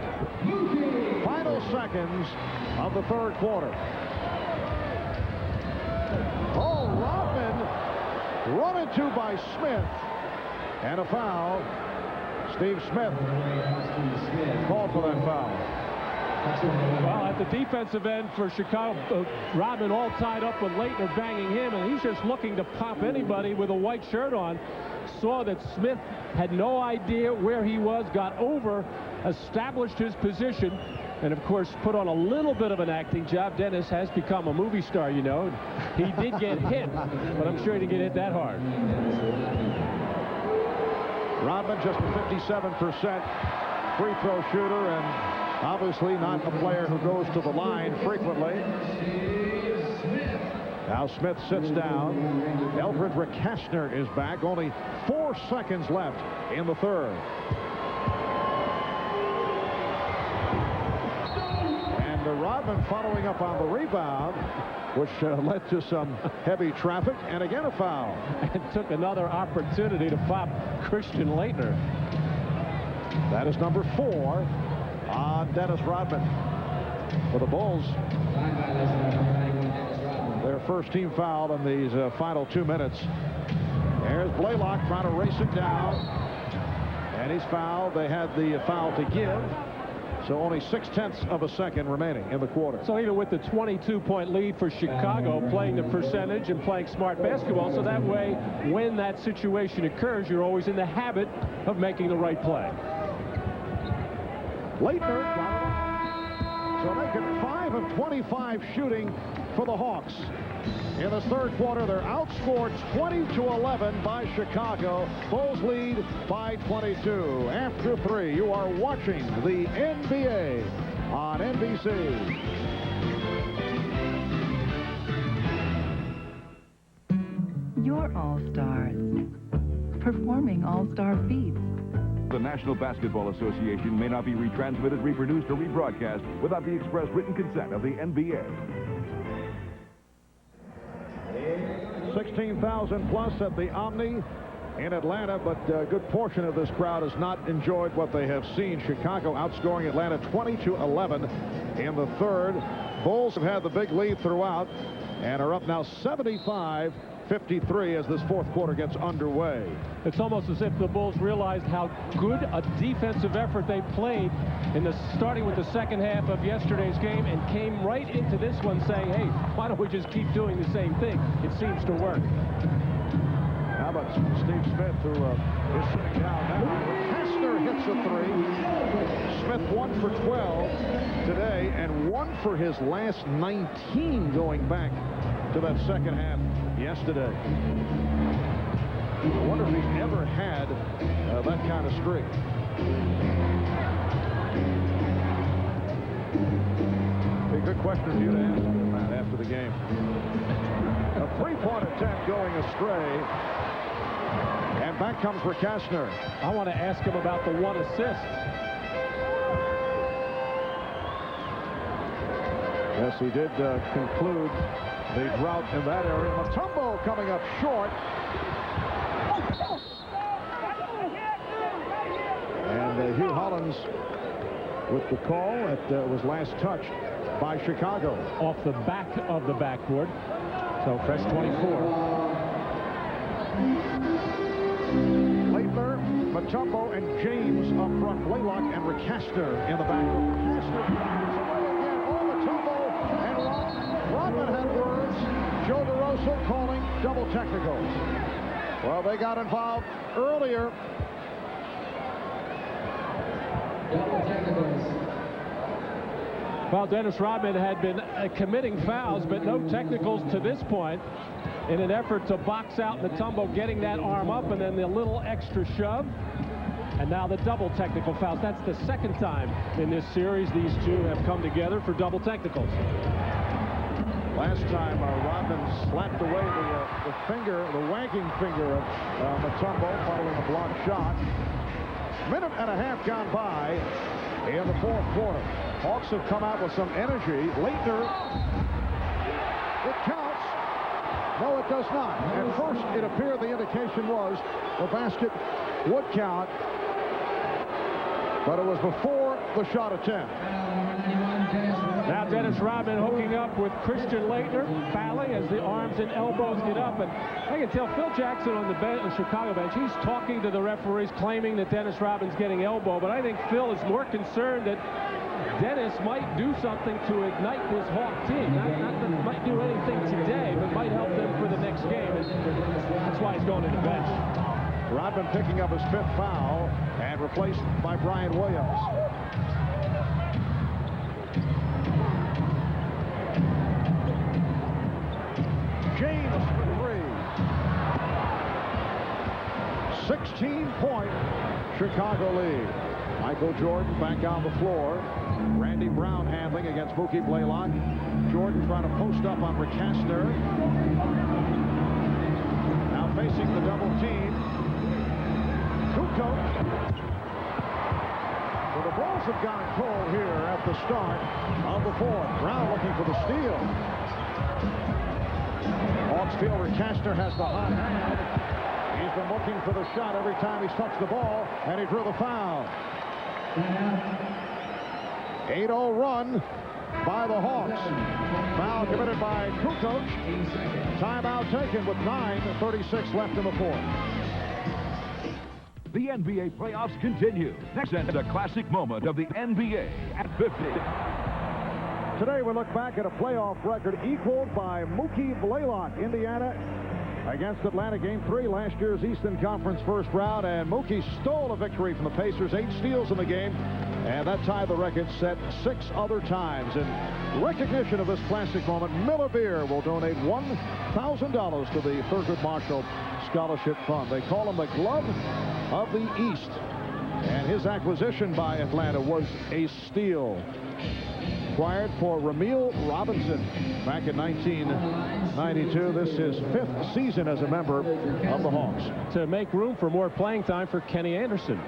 Final seconds of the third quarter. Run into by Smith. And a foul. Steve Smith called for that foul. Well, at the defensive end for Chicago, Rodman all tied up with Laettner banging him, and he's just looking to pop anybody with a white shirt on. Saw that Smith had no idea where he was, got over, established his position, and of course put on a little bit of an acting job. Dennis has become a movie star, you know. He did get hit, but I'm sure he didn't get hit that hard. Rodman just a 57% free throw shooter, and obviously not a player who goes to the line frequently. Now Smith sits down. Eldred Rakastner is back. Only 4 seconds left in the third. And Rodman following up on the rebound, which led to some heavy traffic, and again a foul. And took another opportunity to pop Christian Laettner. That is number 4 on Dennis Rodman for the Bulls. Their first team foul in these final 2 minutes. There's Blaylock trying to race it down, and he's fouled. They had the foul to give, so only 0.6 of a second remaining in the quarter. So even with the 22-point lead for Chicago, playing the percentage and playing smart basketball, so that way when that situation occurs, you're always in the habit of making the right play. Laettner got it. So make it 5 of 25 shooting for the Hawks. In this third quarter, they're outscored 20-11 by Chicago. Bulls lead by 22. After 3, you are watching the NBA on NBC. Your All-Stars, performing All-Star feats. The National Basketball Association may not be retransmitted, reproduced, or rebroadcast without the express written consent of the NBA. 16,000 plus at the Omni in Atlanta, but a good portion of this crowd has not enjoyed what they have seen. Chicago outscoring Atlanta 20-11 in the third. Bulls have had the big lead throughout and are up now 75-53 as this fourth quarter gets underway. It's almost as if the Bulls realized how good a defensive effort they played starting with the second half of yesterday's game, and came right into this one saying, hey, why don't we just keep doing the same thing? It seems to work. How about Steve Smith, who is sitting down now? Kessler hits a 3. Smith 1 for 12 today, and 1 for his last 19 going back to that second half yesterday. I wonder if he's ever had that kind of streak. Be a good question for you to ask Matt after the game. A 3-point attempt going astray, and back comes Rakastner. I want to ask him about the 1 assist. Yes, he did conclude the drought in that area. Mutombo coming up short. And Hugh Hollins with the call. That was last touched by Chicago. Off the back of the backboard. So fresh 24. Laettner, Mutombo, and James up front. Blaylock and Rakastner in the back. Rodman had words. Joe DeRosa calling double technicals. Well, they got involved earlier. Double technicals. Well, Dennis Rodman had been committing fouls, but no technicals to this point in an effort to box out Mutombo, getting that arm up, and then the little extra shove. And now the double technical fouls. That's the second time in this series these two have come together for double technicals. Last time, Rodman slapped away the finger, the wagging finger of Mutombo following a blocked shot. Minute and a half gone by in the fourth quarter. Hawks have come out with some energy. Laettner, it counts. No, it does not. At first, it appeared the indication was the basket would count, but it was before the shot attempt. Now Dennis Rodman hooking up with Christian Laettner, fouling as the arms and elbows get up. And I can tell Phil Jackson on the Chicago bench, he's talking to the referees, claiming that Dennis Rodman's getting elbow. But I think Phil is more concerned that Dennis might do something to ignite this Hawk team. Not that might do anything today, but might help them for the next game. And that's why he's going to the bench. Rodman picking up his 5th foul and replaced by Brian Williams. James for 3. 16-point Chicago lead. Michael Jordan back on the floor. Randy Brown handling against Mookie Blaylock. Jordan trying to post up on Rickastner. Now facing the double team. Kukoc. So the Bulls have gone cold here at the start of the 4th. Brown looking for the steal. Hawks feel Rickastner has the hot hand. He's been looking for the shot every time he's touched the ball, and he drew the foul. 8-0 run by the Hawks. Foul committed by Kukoc. Timeout taken with 9:36 left in the 4th. The NBA playoffs continue. Next, and a classic moment of the NBA at 50. Today we look back at a playoff record equaled by Mookie Blaylock. Indiana against Atlanta, Game 3, last year's Eastern Conference first round, and Mookie stole a victory from the Pacers, 8 steals in the game, and that tied the record set 6 other times. In recognition of this classic moment, Miller Beer will donate $1,000 to the Thurgood Marshall Scholarship Fund. They call him the Glove of the East, and his acquisition by Atlanta was a steal. Acquired for Ramil Robinson back in 1992. This is 5th season as a member of the Hawks. To make room for more playing time for Kenny Anderson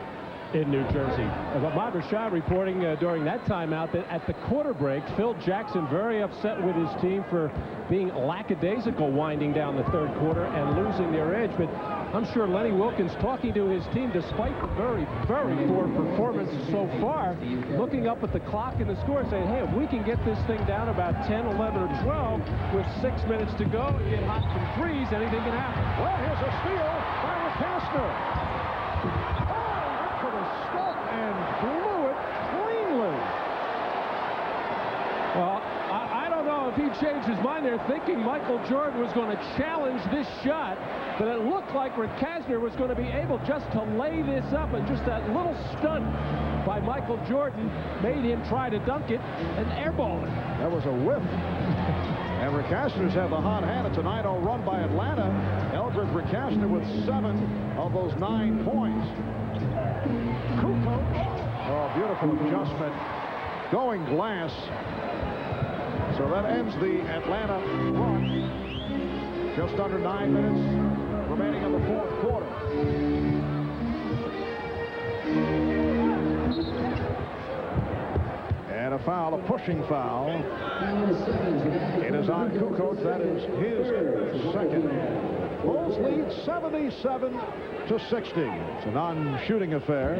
in New Jersey. Ahmad Rashad reporting during that timeout that at the quarter break, Phil Jackson very upset with his team for being lackadaisical winding down the 3rd quarter and losing their edge. But I'm sure Lenny Wilkens, talking to his team despite the very, very poor performance so far, looking up at the clock and the score, saying, hey, if we can get this thing down about 10, 11, or 12 with 6 minutes to go and get hot from threes, anything can happen. Well, here's a steal by Rickastner. To the stump and blew it cleanly. Well, I don't know if he changed his mind there, thinking Michael Jordan was going to challenge this shot, but it looked like Rickastner was going to be able just to lay this up, and just that little stunt by Michael Jordan made him try to dunk it and airball it. That was a whiff. And Rickastner's had the hot hand. It's a 9-0 run by Atlanta. Eldred Rickastner with 7 of those 9 points. Kukoc. Oh, beautiful adjustment. Going glass. So that ends the Atlanta run. Just under 9 minutes remaining in the 4th quarter. And a foul, a pushing foul. It is on Kukoc. That is his 2nd. Bulls lead 77-60. It's a non-shooting affair.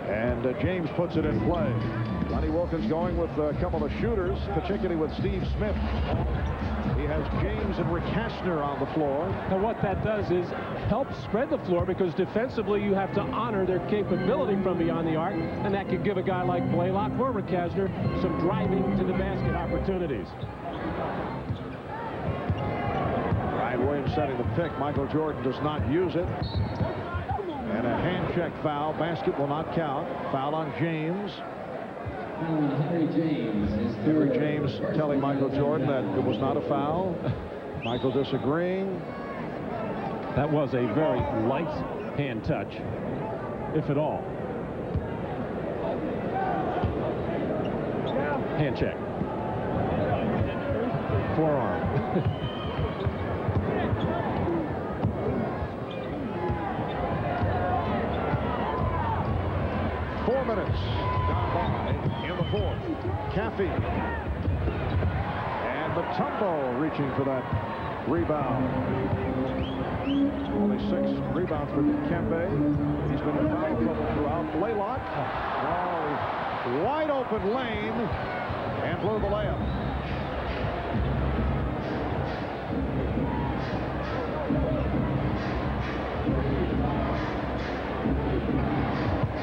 And James puts it in play. Lenny Wilkens going with a couple of shooters, particularly with Steve Smith. He has James and Rickastner on the floor. And what that does is help spread the floor, because defensively you have to honor their capability from beyond the arc, and that could give a guy like Blaylock or Rickastner some driving to the basket opportunities. Brian Williams setting the pick. Michael Jordan does not use it. And a hand check foul. Basket will not count. Foul on James. Henry James telling Michael Jordan that it was not a foul. Michael disagreeing. That was a very light hand touch, if at all. Hand check. Forearm. 4 minutes gone by in the 4th. Caffey and Mutombo reaching for that rebound. Only 6 rebounds for Kempe. He's been in foul trouble throughout. Blaylock. Oh, wide open lane. and blew the layup.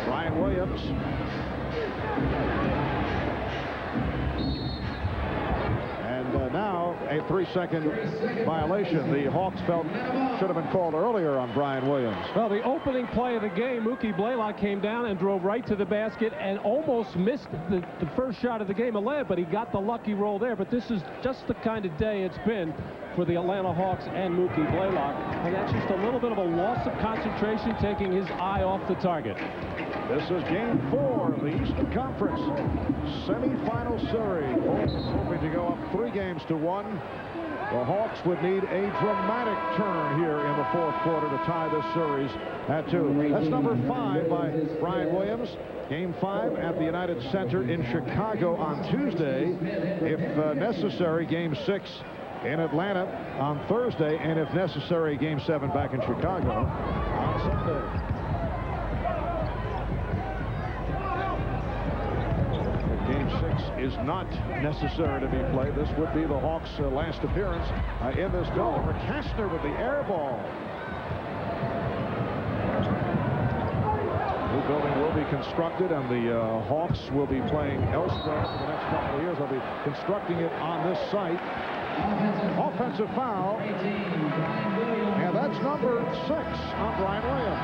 Brian Williams. And now a 3-second violation. The Hawks felt should have been called earlier on Brian Williams. Well, the opening play of the game, Mookie Blaylock came down and drove right to the basket and almost missed the first shot of the game, but he got the lucky roll there. But this is just the kind of day it's been for the Atlanta Hawks and Mookie Blaylock. And that's just a little bit of a loss of concentration, taking his eye off the target. This is game 4 of the Eastern Conference semifinal series. Bulls hoping to go up 3-1. The Hawks would need a dramatic turn here in the fourth quarter to tie this series at 2. That's number 5 by Brian Williams. Game 5 at the United Center in Chicago on Tuesday. If necessary, game 6 in Atlanta on Thursday, and if necessary, game 7 back in Chicago on Sunday. Game 6 is not necessary to be played. This would be the Hawks' last appearance in this building. Kastner with the air ball. New building will be constructed, and the Hawks will be playing elsewhere for the next couple of years. They'll be constructing it on this site. Offensive foul. And that's number 6 on Brian Williams.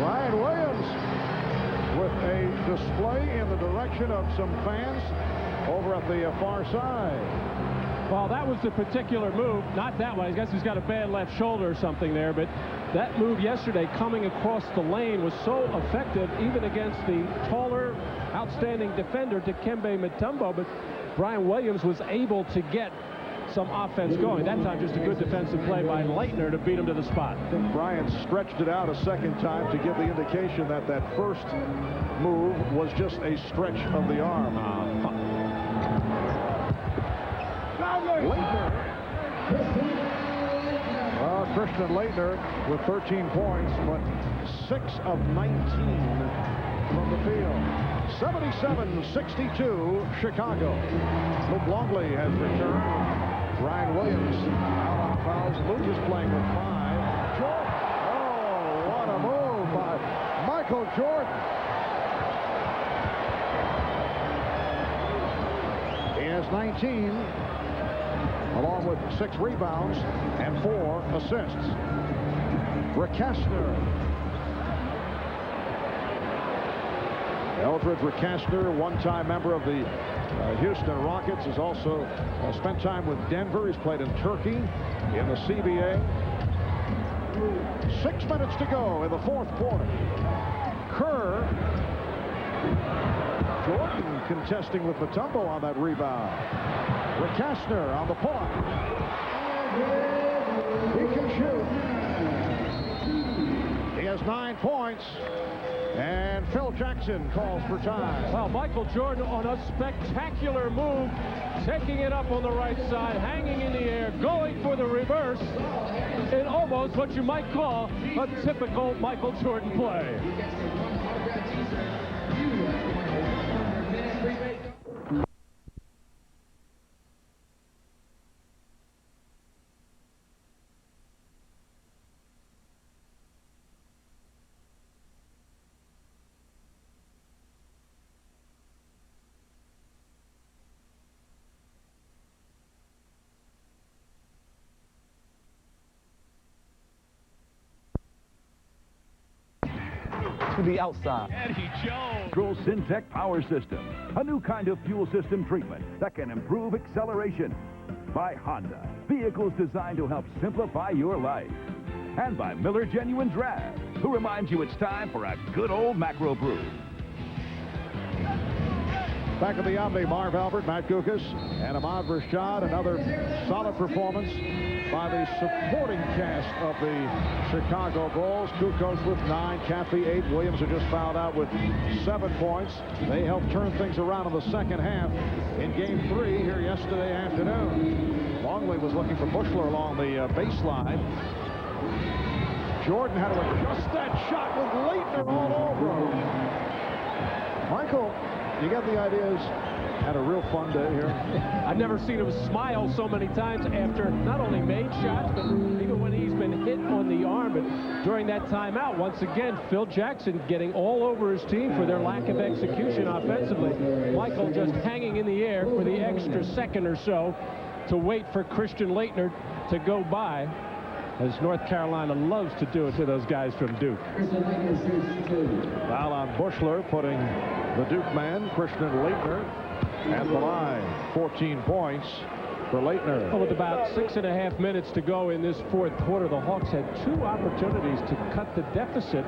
Brian Williams with a display in the direction of some fans over at the far side. Well, that was the particular move. Not that one. I guess he's got a bad left shoulder or something there. But that move yesterday coming across the lane was so effective, even against the taller, outstanding defender, Dikembe Mutombo. But Brian Williams was able to get some offense going. That time just a good defensive play by Laettner to beat him to the spot. I think Brian stretched it out a second time to give the indication that that first move was just a stretch of the arm. Laettner. Christian Laettner with 13 points, but 6 of 19 from the field. 77-62 Chicago. Luke Longley has returned. Brian Williams out on fouls. Luke is playing with 5. Jordan. Oh, what a move by Michael Jordan. He has 19, along with 6 rebounds and 4 assists. Kastner. Eldred Kastner, one-time member of the Houston Rockets, has also spent time with Denver. He's played in Turkey, in the CBA. 6 minutes to go in the fourth quarter. Kerr. Jordan contesting with Mutombo on that rebound. Kastner on the pull-up. He can shoot. He has 9 points. And Phil Jackson calls for time. Well, Michael Jordan on a spectacular move, taking it up on the right side, hanging in the air, going for the reverse in almost what you might call a typical Michael Jordan play. To the outside. Eddie Jones. Syntec Power System, a new kind of fuel system treatment that can improve acceleration. By Honda, vehicles designed to help simplify your life. And by Miller Genuine Draft, who reminds you it's time for a good old macro brew. Back at the Omni, Marv Albert, Matt Kukoc, and Ahmad Rashad. Another solid performance by the supporting cast of the Chicago Bulls. Kukoc with 9, Caffey 8. Williams had just fouled out with 7 points. They helped turn things around in the second half in Game 3 here yesterday afternoon. Longley was looking for Bushler along the baseline. Jordan had to adjust that shot with Laettner all over him. Michael, you got the ideas. Had a real fun day here. I've never seen him smile so many times after not only made shots, but even when he's been hit on the arm. But during that timeout, once again, Phil Jackson getting all over his team for their lack of execution offensively. Michael just hanging in the air for the extra second or so to wait for Christian Laettner to go by, as North Carolina loves to do it to those guys from Duke. Foul on Bushler, putting the Duke man, Christian Laettner, at the line. 14 points for Laettner. With about 6.5 minutes to go in this fourth quarter, the Hawks had 2 opportunities to cut the deficit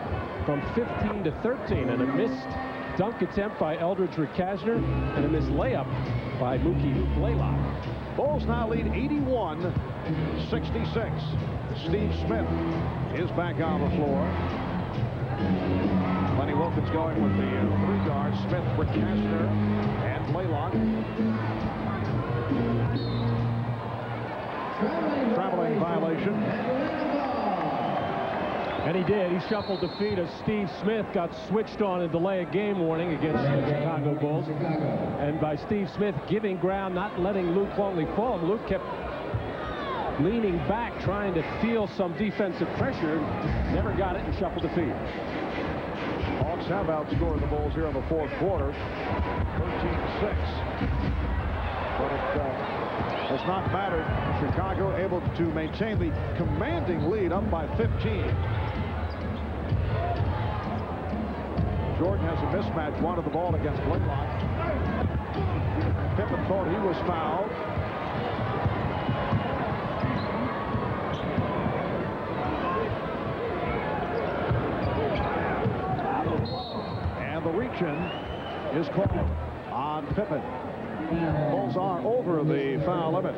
from 15 to 13, and a missed dunk attempt by Eldridge Rakasner and a missed layup by Blaylock. Bulls now lead 81-66. Steve Smith is back on the floor. Lenny Wilkins going with the 3 guards, Smith, Rakasner, and Blaylock. Traveling violation. And he did. He shuffled the feet as Steve Smith got switched on a delay of game warning against the Chicago Bulls. And by Steve Smith giving ground, not letting Luke Longley fall. Luke kept leaning back, trying to feel some defensive pressure. Never got it and shuffled the feet. Hawks have outscored the Bulls here in the fourth quarter, 13-6. But it has not mattered. Chicago able to maintain the commanding lead, up by 15. Jordan has a mismatch, wanted the ball against Blaylock. Pippen thought he was fouled. And the reach-in is called on Pippen. Bulls are over the foul limit.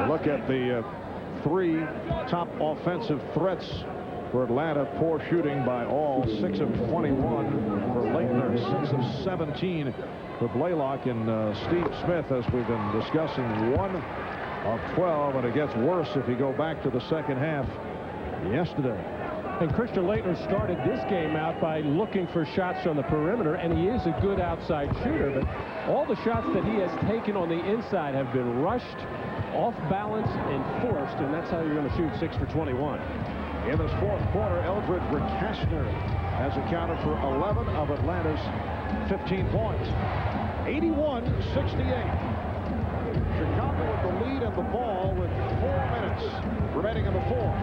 Look at the 3 top offensive threats for Atlanta. Poor shooting by all. 6 of 21 for Laettner. 6 of 17 for Blaylock, and Steve Smith, as we've been discussing, 1 of 12, and it gets worse if you go back to the second half yesterday. And Christian Laettner started this game out by looking for shots from the perimeter, and he is a good outside shooter, but all the shots that he has taken on the inside have been rushed, off balance, and forced, and that's how you're going to shoot 6 for 21. In this fourth quarter, Eldridge Rakasner has accounted for 11 of Atlanta's 15 points. 81-68. Chicago with the lead and the ball with 4 minutes remaining in the fourth.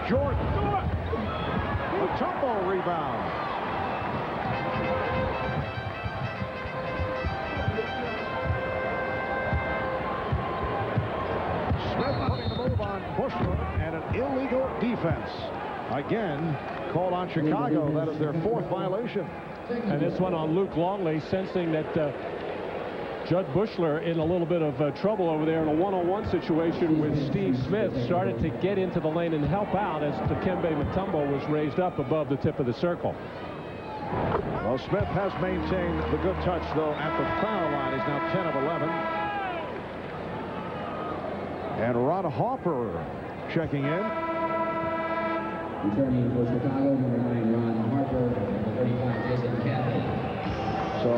Jordan. Mutombo rebound. Smith putting the move on Bushler, and an illegal defense. Again, call on Chicago. That is their 4th violation. And this one on Luke Longley, sensing that Judd Bushler in a little bit of trouble over there in a one-on-one situation with Steve Smith, started to get into the lane and help out as Dikembe Mutombo was raised up above the tip of the circle. Well, Smith has maintained the good touch, though, at the foul line. He's now 10 of 11. And Ron Harper checking in. Returning for Chicago, number 9, Ron Harper, number 35, Jason Caffey. So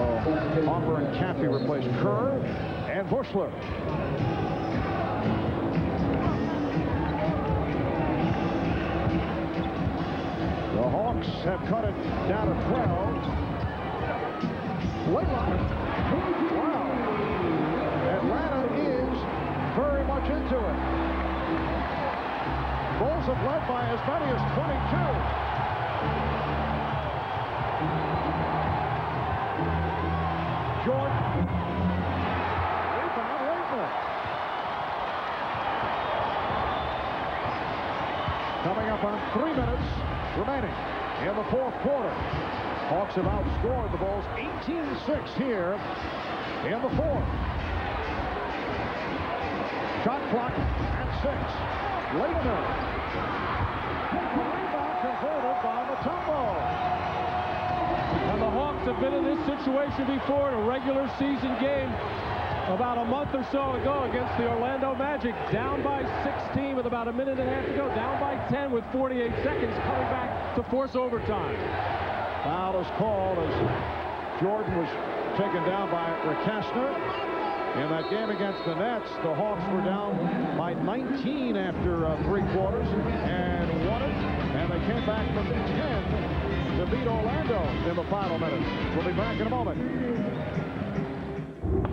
Harper and Caffey replace Kerr and Bushler. The Hawks have cut it down to 12. Blaylock. Wow. Atlanta is very much into it. Bulls have led by as many as 22. Jordan. Rebound, Laettner. Coming up on 3 minutes remaining in the fourth quarter. Hawks have outscored the Bulls 18-6 here in the fourth. Shot clock at 6. Laettner. Rebound converted by Mutombo. And the Hawks have been in this situation before in a regular season game. about a month or so ago against the Orlando Magic, down by 16 with about a minute and a half to go, down by 10 with 48 seconds, coming back to force overtime. Foul is called as Jordan was taken down by Rakastner. In that game against the Nets, the Hawks were down by 19 after 3 quarters and won it, and they came back from 10 to beat Orlando in the final minutes. We'll be back in a moment.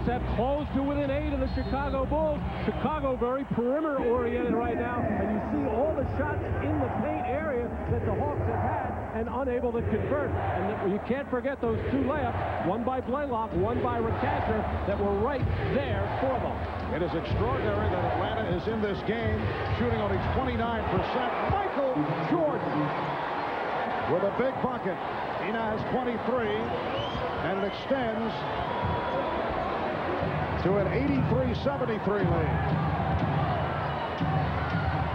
Set close to within 8 of the Chicago Bulls. Chicago very perimeter oriented right now, and you see all the shots in the paint area that the Hawks have had and unable to convert. And you can't forget those 2 layups, one by Blaylock, one by Rakastner, that were right there for them. It is extraordinary that Atlanta is in this game shooting only 29%. Michael Jordan with a big bucket. He now has 23, and it extends to an 83-73 lead.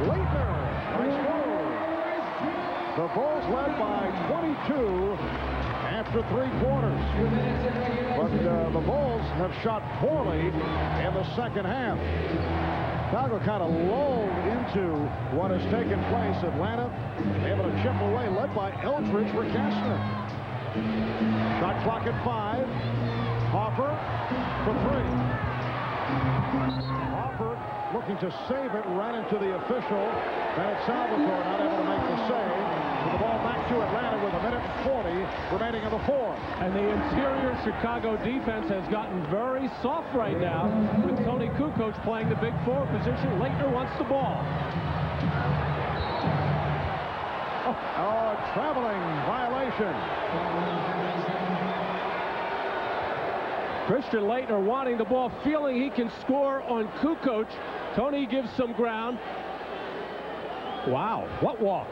Laettner, nice goal. The Bulls led by 22 after 3 quarters. But the Bulls have shot poorly in the second half. Chicago kind of lulled into what has taken place. Atlanta able to chip away, led by Eldridge Rakastner. Shot clock at 5. Hopper for 3. Hopper looking to save it, ran into the official. Then it's Salvatore not able to make the save. So the ball back to Atlanta with 1:40 remaining in the 4th. And the interior Chicago defense has gotten very soft right now with Tony Kukoc playing the big forward position. Laettner wants the ball. Oh, traveling violation. Christian Laettner wanting the ball, feeling he can score on Kukoc. Tony gives some ground. Wow, what walk.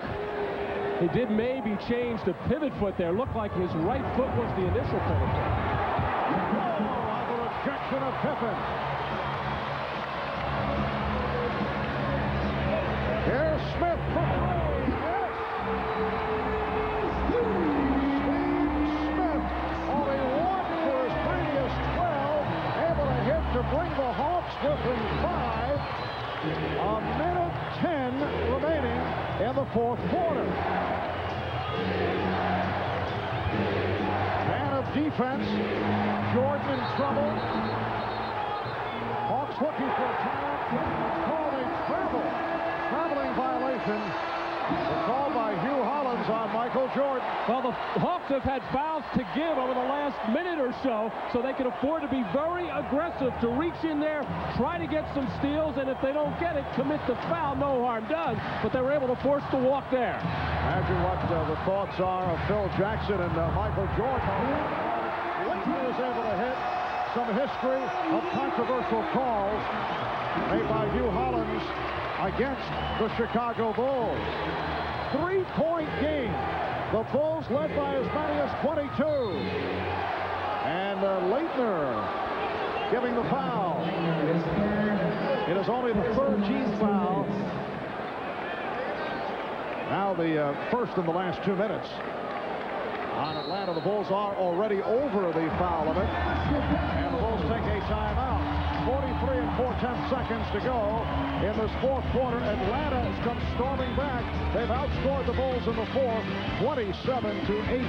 He did maybe change the pivot foot there. Looked like his right foot was the initial pivot foot. Oh, on the rejection of Pippen. Here's Smith for 3. Yes. To bring the Hawks within 5. 1:10 remaining in the 4th quarter. Man of defense, Jordan in trouble. Hawks looking for a timeout. It's called a traveling violation. It's called by Hugh Hollins on Michael Jordan. Well, the Hawks have had fouls to give over the last minute or so they can afford to be very aggressive, to reach in there, try to get some steals, and if they don't get it, commit the foul. No harm done, but they were able to force the walk there. Imagine what the thoughts are of Phil Jackson and Michael Jordan. Laettner is able to hit. Some history of controversial calls made by Hugh Hollins against the Chicago Bulls. 3-point game. The Bulls led by as many as 22. And Laettner giving the foul. It is only the 13th foul. Now the first in the last 2 minutes. On Atlanta, the Bulls are already over the foul limit. And the Bulls take a timeout. 43 4/10 seconds to go in this 4th quarter. Atlanta has come storming back. They've outscored the Bulls in the 4th, 27-8.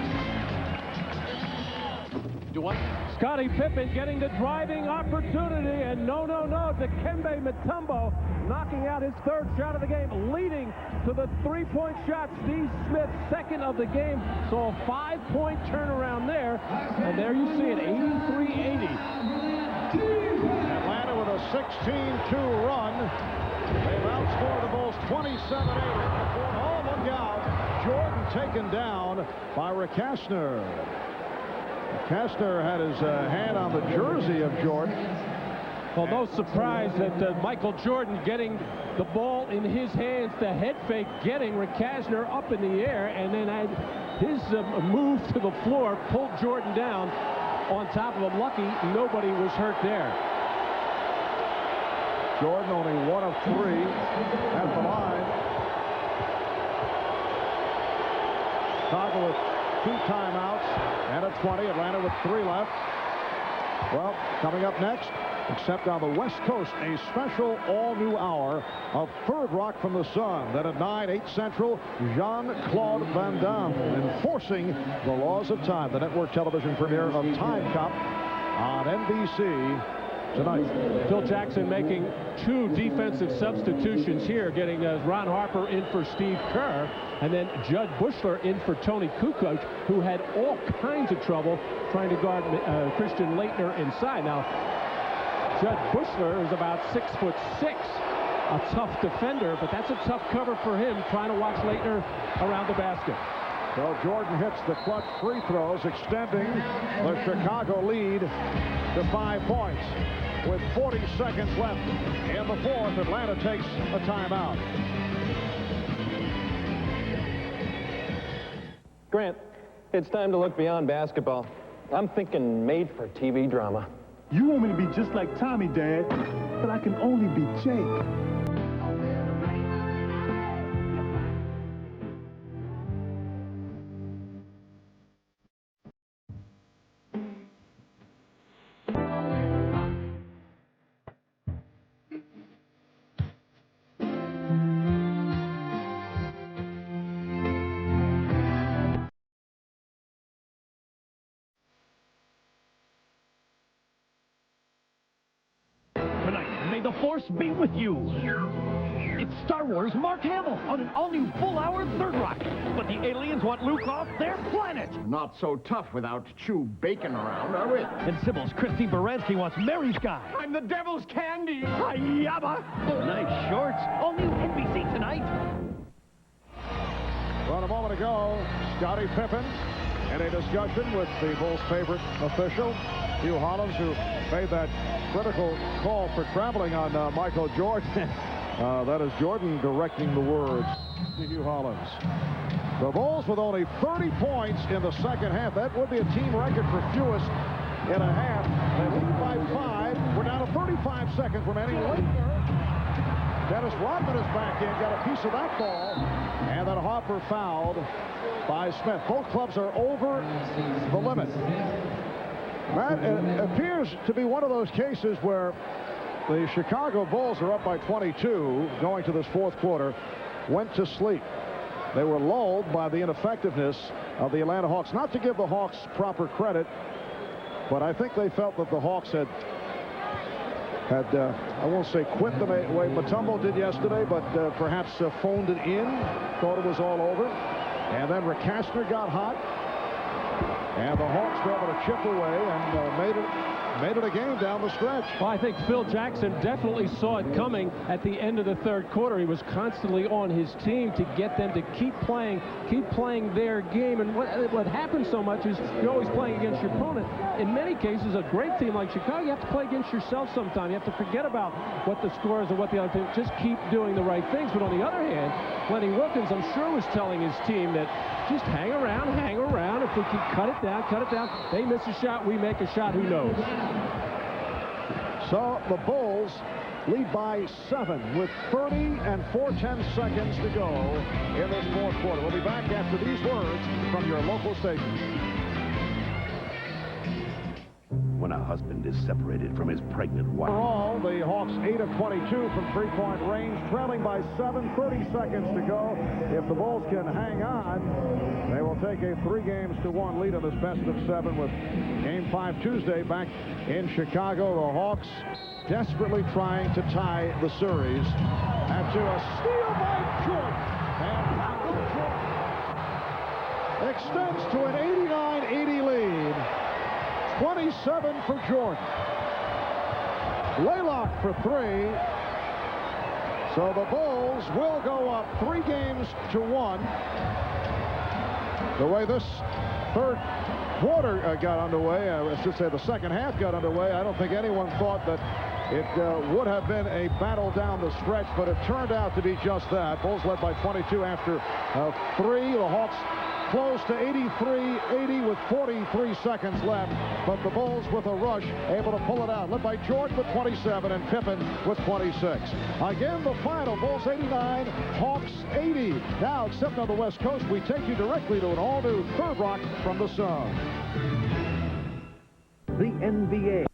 Scottie Pippen getting the driving opportunity, and no, Dikembe Mutombo knocking out his 3rd shot of the game, leading to the 3-point shot. Steve Smith, 2nd of the game, so a 5-point turnaround there, and there you see it, 83-80. Atlanta with a 16-2 run. They've outscored the Bulls 27-8. Oh, look out. Jordan taken down by Rakastner. Rakastner had his hand on the jersey of Jordan. Well, no surprise that Michael Jordan getting the ball in his hands, the head fake, getting Rakastner up in the air, and then had his move to the floor, pulled Jordan down on top of him. Lucky nobody was hurt there. Jordan only 1 of 3 at the line. Chicago with 2 timeouts and a 20. Atlanta with 3 left. Well, coming up next, except on the West Coast, a special all-new hour of Third Rock from the Sun. Then at 9, 8 Central, Jean-Claude Van Damme enforcing the laws of time. The network television premiere of Time Cop on NBC tonight. Phil Jackson making 2 defensive substitutions here, getting Ron Harper in for Steve Kerr, and then Judd Bushler in for Tony Kukoc, who had all kinds of trouble trying to guard Christian Laettner inside. Now, Judd Bushler is about 6'6", a tough defender, but that's a tough cover for him, trying to watch Laettner around the basket. So Jordan hits the clutch free throws, extending the Chicago lead to 5 points. With 40 seconds left in the fourth, Atlanta takes a timeout. Grant, it's time to look beyond basketball. I'm thinking made-for-TV drama. You want me to be just like Tommy, Dad, but I can only be Jake. May the Force be with you. It's Star Wars Mark Hamill on an all-new full-hour Third Rock. But the aliens want Luke off their planet. Not so tough without Chew Bacon around, are we? And Sybil's Christine Baranski wants Mary's Guy. I'm the devil's candy. Hi-yabba. Nice shorts. All new NBC tonight. Well, a moment ago, Scottie Pippen in a discussion with the Bulls' favorite official, Hugh Hollins, who made that critical call for traveling on Michael Jordan. That is Jordan directing the words to Hugh Hollins. The Bulls with only 30 points in the second half. That would be a team record for fewest in a half. They lead by 5. We're down to 35 seconds remaining. Dennis Rodman is back in, got a piece of that ball, and then Harper fouled by Smith. Both clubs are over the limit. Matt, it appears to be one of those cases where the Chicago Bulls are up by 22 going to this fourth quarter, went to sleep. They were lulled by the ineffectiveness of the Atlanta Hawks. Not to give the Hawks proper credit, but I think they felt that the Hawks had I won't say quit the way Mutombo did yesterday, but perhaps phoned it in, thought it was all over. And then Laettner got hot. And the Hawks were able to chip away and made it a game down the stretch. Well, I think Phil Jackson definitely saw it coming at the end of the third quarter. He was constantly on his team to get them to keep playing their game. And what happens so much is you're always playing against your opponent. In many cases, a great team like Chicago, you have to play against yourself sometime. You have to forget about what the score is or what the other team. Just keep doing the right things. But on the other hand, Lenny Wilkins, I'm sure, was telling his team that just hang around. If we can cut it down. They miss a shot, we make a shot, who knows? So the Bulls lead by 7 with 30 and 4/10 seconds to go in this fourth quarter. We'll be back after these words from your local station. When a husband is separated from his pregnant wife. Overall, the Hawks 8 of 22 from three-point range, trailing by 7, 30 seconds to go. If the Bulls can hang on, they will take a 3-1 lead in this best of 7 with Game 5 Tuesday back in Chicago. The Hawks desperately trying to tie the series after a steal by Jordan. And Jordan extends to an 89-80 lead. 27 for Jordan. Blaylock for 3. So the Bulls will go up 3-1. The way this third quarter got underway, I should say the second half got underway, I don't think anyone thought that it would have been a battle down the stretch, but it turned out to be just that. Bulls led by 22 after 3. The Hawks close to 83-80 with 43 seconds left, but the Bulls with a rush able to pull it out, led by Jordan with 27 and Pippen with 26. Again, the final, Bulls 89, Hawks 80. Now, except on the West Coast, we take you directly to an all-new Third Rock from the Sun. The NBA.